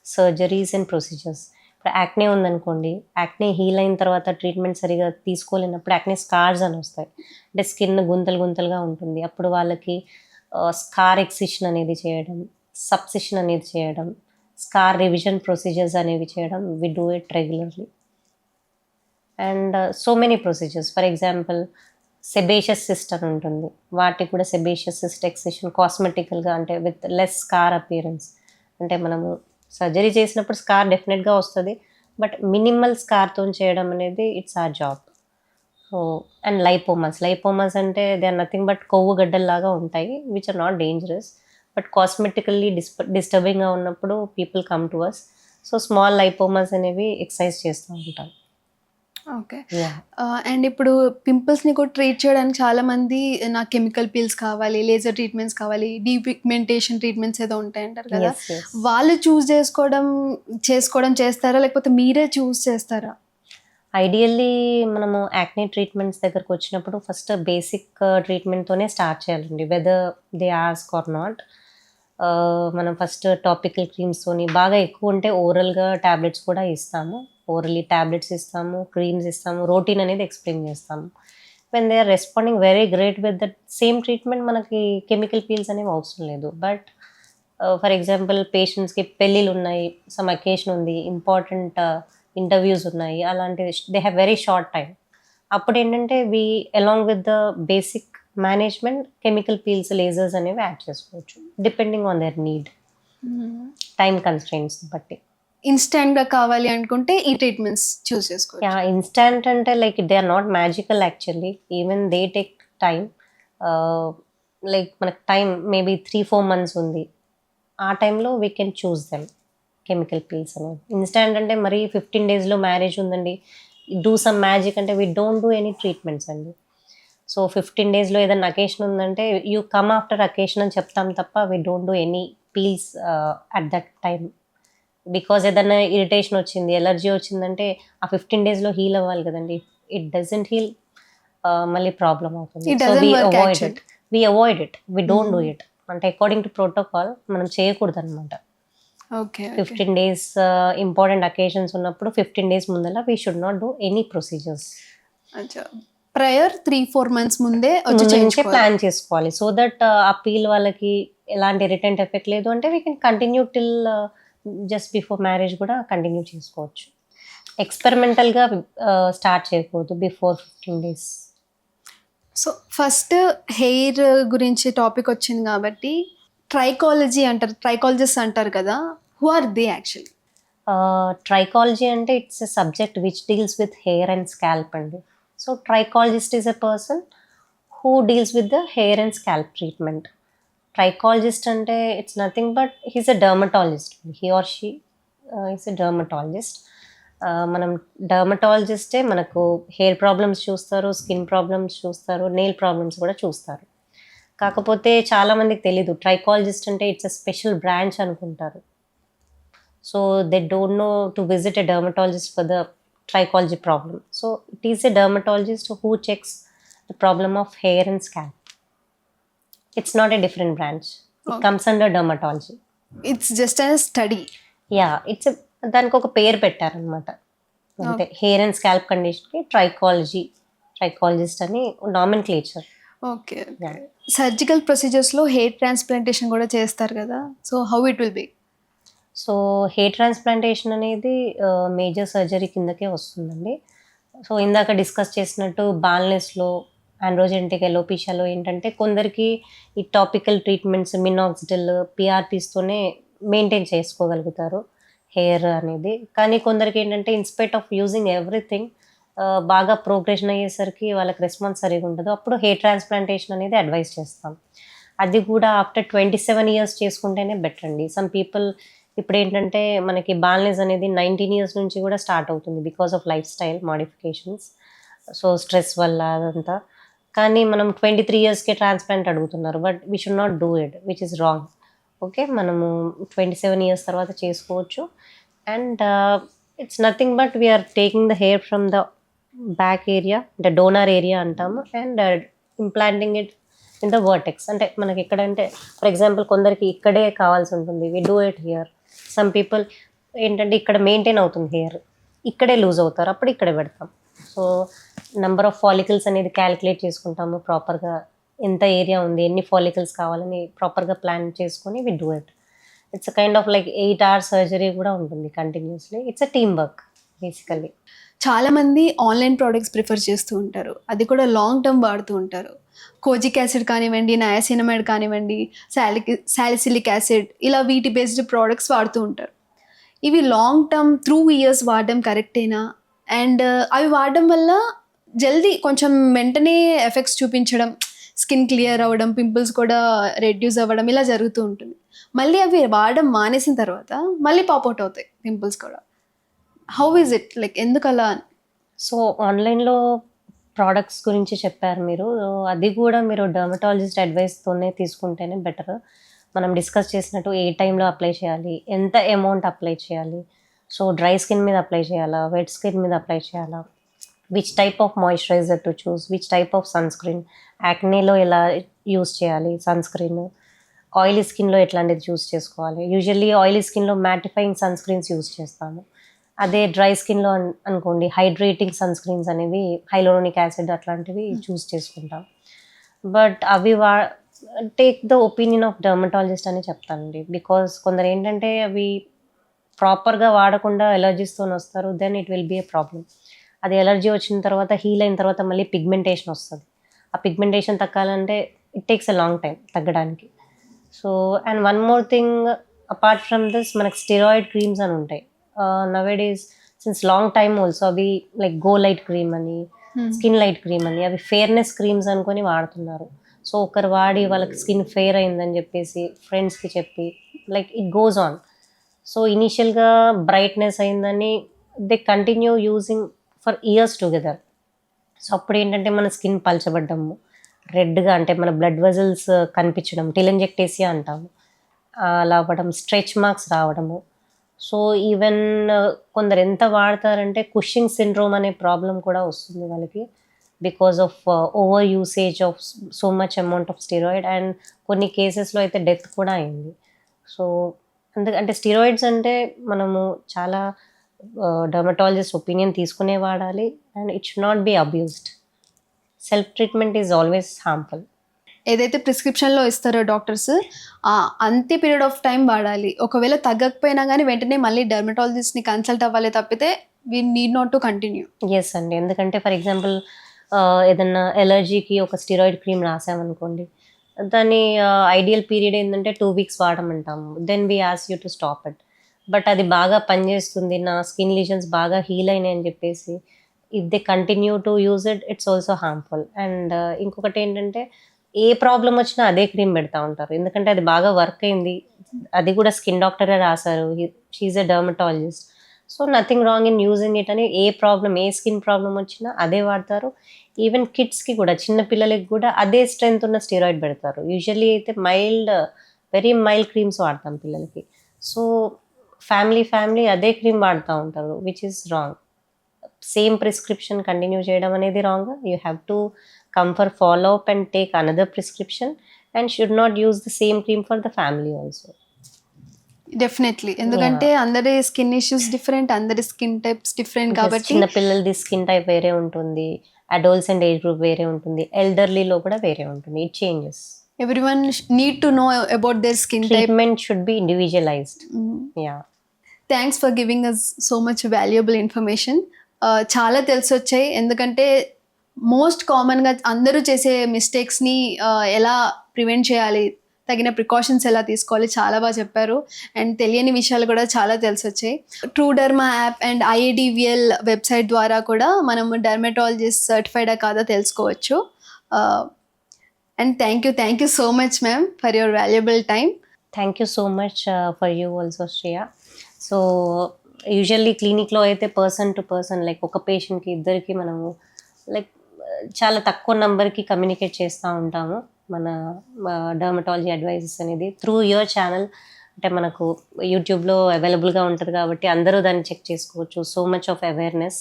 surgeries and procedures. ఇప్పుడు యాక్నే ఉందనుకోండి, యాక్నే హీల్ అయిన తర్వాత ట్రీట్మెంట్ సరిగా తీసుకోలేనప్పుడు యాక్నే స్కార్స్ అని వస్తాయి. అంటే స్కిన్ గుంతలు గుంతలుగా ఉంటుంది. అప్పుడు వాళ్ళకి స్కార్ ఎక్సిషన్ అనేది చేయడం, సబ్సిషన్ అనేది చేయడం, స్కార్ రివిజన్ ప్రొసీజర్స్ అనేవి చేయడం, we do it regularly. And so many procedures. For example sebaceous cyst అని ఉంటుంది, వాటికి కూడా సెబేషియస్ సిస్ట్ ఎక్సిషన్ కాస్మెటికల్గా, అంటే విత్ లెస్ స్కార్ అపియరెన్స్. అంటే మనము సర్జరీ చేసినప్పుడు స్కార్ డెఫినెట్గా వస్తుంది, బట్ మినిమల్ స్కార్తో చేయడం అనేది it's our job. So and lipomas అంటే దే ఆర్ నథింగ్ బట్ కొవ్వు గడ్డల్లాగా ఉంటాయి, which are not dangerous, but cosmetically డిస్టర్బింగ్గా ఉన్నప్పుడు people come to us. So small lipomas అనేవి ఎక్సర్సైజ్ చేస్తూ ఉంటాం. ఓకే. అండ్ ఇప్పుడు పింపుల్స్ని కూడా ట్రీట్ చేయడానికి చాలా మంది నాకు కెమికల్ పీల్స్ కావాలి, లేజర్ ట్రీట్మెంట్స్ కావాలి, డీపిగ్మెంటేషన్ ట్రీట్మెంట్స్ ఏదో ఉంటాయంటారు కదా, వాళ్ళు చూస్ చేసుకోవడం చేస్తారా, లేకపోతే మీరే చూస్ చేస్తారా? ఐడియల్లీ మనము యాక్నే ట్రీట్మెంట్స్ దగ్గరకు వచ్చినప్పుడు ఫస్ట్ బేసిక్ ట్రీట్మెంట్తోనే స్టార్ట్ చేయాలండి, whether they ask or not. మనం ఫస్ట్ టాపికల్ క్రీమ్స్తోని, బాగా ఎక్కువ ఉంటే ఓరల్గా ట్యాబ్లెట్స్ కూడా ఇస్తాము, ఓరల్లీ ట్యాబ్లెట్స్ ఇస్తాము, క్రీమ్స్ ఇస్తాము, రొటీన్ అనేది ఎక్స్ప్లెయిన్ చేస్తాము. When they are responding very great with that same treatment, మనకి కెమికల్ పీల్స్ అనేవి అవసరం లేదు. బట్ ఫర్ ఎగ్జాంపుల్ పేషెంట్స్కి పెళ్ళిళ్ళు ఉన్నాయి, సమ్ అకేషన్ ఉంది, ఇంపార్టెంట్ ఇంటర్వ్యూస్ ఉన్నాయి, అలాంటివి they have very short time. అప్పుడు ఏంటంటే వి along with the basic management chemical peels, lasers అనేవి యాడ్ చేసుకోవచ్చు depending on their need, time constraints బట్టి. ఇన్స్టాంట్గా కావాలి అనుకుంటే ఈ ట్రీట్మెంట్స్ చూస్ చేసుకోవచ్చు. యా, ఇన్స్టాంట్ అంటే like they are not magical actually, even they take time. Like మనకు టైం మేబీ 3-4 months ఉంది, ఆ టైంలో we can choose them chemical peels అనేవి. ఇన్స్టాంట్ అంటే మరి 15 daysలో మ్యారేజ్ ఉందండి, డూ సమ్ మ్యాజిక్ అంటే we don't do any treatments అండి. సో 15 daysలో ఏదైనా అకేషన్ ఉందంటే యూ కమ్ ఆఫ్టర్ అకేషన్ అని చెప్తాం తప్ప we don't do any peels at that time. Because ఏదైనా ఇరిటేషన్ వచ్చింది, ఎలర్జీ వచ్చిందంటే ఆ 15 daysలో హీల్ అవ్వాలి కదండి, ఇట్ డజంట్ హీల్, మళ్ళీ ప్రాబ్లం అవుతుంది. So we avoid it, we don't do it. అంటే అకార్డింగ్ టు ప్రోటోకాల్ మనం చేయకూడదు అనమాట. ఓకే. 15 days ఇంపార్టెంట్ అకేషన్స్ ఉన్నప్పుడు 15 days ముందర we should not do any procedures. Prior 3-4 months ముందే ప్లాన్ చేసుకోవాలి, సో దట్ ఆ పీల్ వాళ్ళకి ఎలాంటి ఇరిటెంట్ ఎఫెక్ట్ లేదు అంటే we can continue till just before marriage కూడా కంటిన్యూ చేసుకోవచ్చు. ఎక్స్పెరిమెంటల్గా స్టార్ట్ చేయకూడదు before 15 days. So first hair గురించి టాపిక్ వచ్చింది కాబట్టి ట్రైకాలజిస్ట్ అంటారు కదా, who are they actually? Trichology అంటే it's a subject which deals with hair and scalp అండి. So trichologist is a person who deals with the hair and scalp treatment. Trichologist అంటే it's nothing but he's a dermatologist. He or she is a dermatologist. మనం డర్మటాలజిస్టే మనకు hair problems చూస్తారు, skin problems చూస్తారు, nail problems కూడా చూస్తారు. కాకపోతే చాలామందికి తెలీదు ట్రైకాలజిస్ట్ అంటే ఇట్స్ ఎ స్పెషల్ బ్రాంచ్ అనుకుంటారు. So they don't know to visit a dermatologist for the trichology problem. So it is a dermatologist who checks the problem of hair and scalp. It's not a different branch. It comes under dermatology. It's just a study. Yeah, it's a దానికి ఒక పేరు పెట్టారనమాట. అంటే hair and scalp కండిషన్కి trichologist అని nomenclature. Okay. Surgical ప్రొసీజర్స్లో hair transplantation కూడా చేస్తారు కదా, so how it will be? So hair transplantation అనేది మేజర్ సర్జరీ కిందకే వస్తుందండి. సో ఇందాక డిస్కస్ చేసినట్టు బాల్నెస్లో, ఆండ్రోజెంటిక్ ఎలోపీషియాలో ఏంటంటే కొందరికి ఈ టాపికల్ ట్రీట్మెంట్స్ మినాక్సిడిల్, పిఆర్పీస్తోనే మెయింటైన్ చేసుకోగలుగుతారు హెయిర్ అనేది. కానీ కొందరికి ఏంటంటే ఇన్స్పైట్ ఆఫ్ యూజింగ్ ఎవ్రీథింగ్ బాగా ప్రోగ్రెషన్ అయ్యేసరికి వాళ్ళకి రెస్పాన్స్ సరిగా ఉండదు. అప్పుడు హెయిర్ ట్రాన్స్ప్లాంటేషన్ అనేది అడ్వైస్ చేస్తాం. అది కూడా ఆఫ్టర్ 27 years చేసుకుంటేనే బెటర్ అండి. సమ్ పీపుల్ ఇప్పుడు ఏంటంటే మనకి బాల్నెస్ అనేది 19 years నుంచి కూడా స్టార్ట్ అవుతుంది because of lifestyle modifications, so stress వల్ల అదంతా. కానీ మనం 23 yearsకే ట్రాన్స్ప్లాంట్ అడుగుతున్నారు. But we should not do it, which is wrong. Okay, మనము 27 years తర్వాత చేసుకోవచ్చు. And it's nothing but we're taking the hair from the back area, అంటే డోనర్ ఏరియా అంటాము, and implanting it in the vertex. అంటే మనకి ఎక్కడంటే for example కొందరికి ఇక్కడే కావాల్సి ఉంటుంది, we do it here. Some people ఏంటంటే ఇక్కడ మెయింటైన్ అవుతుంది హెయిర్, ఇక్కడే లూజ్ అవుతారు, అప్పుడు ఇక్కడే పెడతాం. సో నెంబర్ ఆఫ్ ఫాలికల్స్ అనేది క్యాలిక్యులేట్ చేసుకుంటాము ప్రాపర్గా, ఎంత ఏరియా ఉంది, ఎన్ని ఫాలికల్స్ కావాలని ప్రాపర్గా ప్లాన్ చేసుకొని we do it. It's kind of like 8 hours surgery కూడా ఉంటుంది కంటిన్యూస్లీ. It's a team work basically. చాలామంది ఆన్లైన్ ప్రోడక్ట్స్ ప్రిఫర్ చేస్తూ ఉంటారు, అది కూడా లాంగ్ టర్మ్ వాడుతూ ఉంటారు. కోజిక్ యాసిడ్ కానివ్వండి, నయాసినమైడ్ కానివ్వండి, సాలిసిలిక్ యాసిడ్, ఇలా వీటి బేస్డ్ ప్రోడక్ట్స్ వాడుతూ ఉంటారు. ఇవి లాంగ్ టర్మ్ త్రూ ఇయర్స్ వాడడం కరెక్టేనా? అండ్ అవి వాడడం వల్ల జల్దీ కొంచెం వెంటనే ఎఫెక్ట్స్ చూపించడం, స్కిన్ క్లియర్ అవ్వడం, పింపుల్స్ కూడా రెడ్యూస్ అవ్వడం ఇలా జరుగుతూ ఉంటుంది. మళ్ళీ అవి వాడడం మానేసిన తర్వాత మళ్ళీ పాపౌట్ అవుతాయి పింపుల్స్ కూడా. హౌ ఈజ్ ఇట్, లైక్ ఎందుకు అలా? సో ఆన్లైన్లో ప్రోడక్ట్స్ గురించి చెప్పారు మీరు, అది కూడా మీరు డర్మటాలజిస్ట్ అడ్వైస్తోనే తీసుకుంటేనే బెటర్. మనం డిస్కస్ చేసినట్టు ఏ టైంలో అప్లై చేయాలి, ఎంత అమౌంట్ అప్లై చేయాలి, సో డ్రై స్కిన్ మీద అప్లై చేయాలా, వెట్ స్కిన్ మీద అప్లై చేయాలా, which type of moisturiser to choose, which type of sunscreen, యాక్నేలో ఎలా యూస్ చేయాలి సన్ స్క్రీన్, ఆయిలీ స్కిన్లో ఎట్లాంటిది చూస్ చేసుకోవాలి. యూజువల్లీ ఆయిలీ స్కిన్లో మ్యాటిఫైయింగ్ సన్ స్క్రీన్స్ యూస్ చేస్తాము. అదే డ్రై స్కిన్లో అనుకోండి హైడ్రేటింగ్ సన్ స్క్రీన్స్ అనేవి, హైలోనిక్ యాసిడ్ అట్లాంటివి చూస్ చేసుకుంటాం. బట్ అవి take the opinion of dermatologist అని చెప్తానండి. బికాస్ కొందరు ఏంటంటే అవి ప్రాపర్గా వాడకుండా ఎలర్జీస్తో వస్తారు, then it will be a problem. అది ఎలర్జీ వచ్చిన తర్వాత హీల్ అయిన తర్వాత మళ్ళీ పిగ్మెంటేషన్ వస్తుంది. ఆ పిగ్మెంటేషన్ తగ్గాలంటే it takes a long time తగ్గడానికి. So and one more thing, apart from this మనకి స్టెరాయిడ్ క్రీమ్స్ అని ఉంటాయి nowadays since long time also. అవి లైక్ గో లైట్ క్రీమ్ అని, స్కిన్ లైట్ క్రీమ్ అని, అవి ఫేర్నెస్ క్రీమ్స్ అనుకొని వాడుతున్నారు. సో ఒకరు వాడి వాళ్ళకి స్కిన్ ఫెయిర్ అయిందని చెప్పేసి ఫ్రెండ్స్కి చెప్పి like it goes on. So ఇనీషియల్గా బ్రైట్నెస్ అయిందని they continue using for years together. So అప్పుడు ఏంటంటే మన స్కిన్ పల్చబడ్డము, రెడ్గా అంటే మన బ్లడ్ వెజల్స్ కనిపించడం, టెలంజెక్టేసియా అంటాము, అలా అవ్వడం, స్ట్రెచ్ మార్క్స్ రావడము. సో ఈవెన్ కొందరు ఎంత వాడతారంటే కుషింగ్ సిండ్రోమ్ అనే ప్రాబ్లం కూడా వస్తుంది వాళ్ళకి because of over usage of so much amount of steroid. And కొన్ని కేసెస్లో అయితే డెత్ కూడా అయింది. సో అంటే స్టెరాయిడ్స్ అంటే మనము చాలా డర్మటాలజిస్ట్ ఒపీనియన్ తీసుకునే వాడాలి, and it should not be abused. Self treatment is always harmful. ఏదైతే ప్రిస్క్రిప్షన్లో ఇస్తారో డాక్టర్స్ అంతే పీరియడ్ ఆఫ్ టైం వాడాలి. ఒకవేళ తగ్గకపోయినా కానీ వెంటనే మళ్ళీ డర్మటాలజిస్ట్ని కన్సల్ట్ అవ్వాలి తప్పితే we need not to continue. Yes అండి, ఎందుకంటే ఫర్ ఎగ్జాంపుల్ ఏదన్నా ఎలర్జీకి ఒక స్టిరాయిడ్ క్రీమ్ రాసామనుకోండి, దాని ఐడియల్ పీరియడ్ ఏంటంటే 2 వీక్స్ వాడమంటాము. Then we ask you to stop it. But అది బాగా పనిచేస్తుంది, నా స్కిన్ లీజన్స్ బాగా హీల్ అయినాయి అని చెప్పేసి if they continue to use it, it's also harmful. And ఇంకొకటి ఏంటంటే ఏ ప్రాబ్లం వచ్చినా అదే క్రీమ్ పెడతా ఉంటారు, ఎందుకంటే అది బాగా వర్క్ అయింది. అది కూడా స్కిన్ డాక్టరే రాశారు, she's a dermatologist. So nothing wrong in using it అని ఏ ప్రాబ్లం, ఏ స్కిన్ ప్రాబ్లం వచ్చినా అదే వాడతారు. ఈవెన్ కిడ్స్కి కూడా, చిన్న పిల్లలకి కూడా అదే స్ట్రెంత్ ఉన్న స్టెరాయిడ్ పెడతారు. యూజువల్లీ అయితే వెరీ మైల్డ్ క్రీమ్స్ వాడతాం పిల్లలకి. సో ఫ్యామిలీ అదే క్రీమ్ వాడుతూ ఉంటారు, which is wrong. Same prescription continue చేయడం అనేది wrong. You have to come for follow up and take another prescription and should not use the same cream for the family also. Definitely, ఎందుకంటే అందరి skin issues different, అందరి skin types different కాబట్టి. చిన్న పిల్లలది skin type వేరే ఉంటుంది, adolescent age group వేరే ఉంటుంది, ఎల్డర్లీలో కూడా వేరే ఉంటుంది. It changes. Everyone need to know about their skin type. Treatment should be individualized. Yeah, thanks for giving us so much valuable information. చాలా తెలిసి వచ్చాయి, ఎందుకంటే మోస్ట్ కామన్గా అందరూ చేసే మిస్టేక్స్ని ఎలా ప్రివెంట్ చేయాలి, తగిన ప్రికాషన్స్ ఎలా తీసుకోవాలి, చాలా బాగా చెప్పారు. అండ్ తెలియని విషయాలు కూడా చాలా తెలిసి వచ్చాయి. True derma app and IADVL website ద్వారా కూడా మనం డర్మటాలజిస్ట్ సర్టిఫైడా కాదా తెలుసుకోవచ్చు. And thank you so much ma'am for your valuable time. Thank you so much for you also Shreya. So usually క్లినిక్లో అయితే పర్సన్ టు పర్సన్, లైక్ ఒక పేషెంట్కి ఇద్దరికి మనము లైక్ చాలా తక్కువ నెంబర్కి కమ్యూనికేట్ చేస్తూ ఉంటాము మన డర్మటాలజీ అడ్వైజెస్ అనేది. త్రూ యువర్ ఛానల్, అంటే మనకు యూట్యూబ్లో అవైలబుల్గా ఉంటుంది కాబట్టి అందరూ దాన్ని చెక్ చేసుకోవచ్చు. So much of awareness.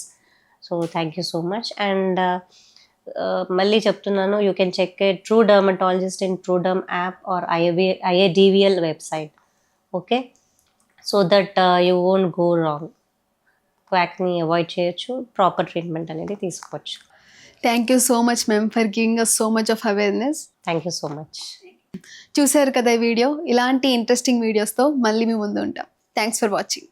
So thank you so much. And మళ్ళీ చెప్తున్నాను, you can check a true dermatologist in true derm app or IADVL website. Okay, so that you won't go wrong. క్వాక్ని avoid చేయొచ్చు, proper treatment అనేది తీసుకోవచ్చు. Thank you so much ma'am for giving us so much of awareness. Thank you so much. చూశారు కదా ఈ video. ఇలాంటి interesting వీడియోస్తో మళ్ళీ మీ ముందు ఉంటాం. Thanks for watching.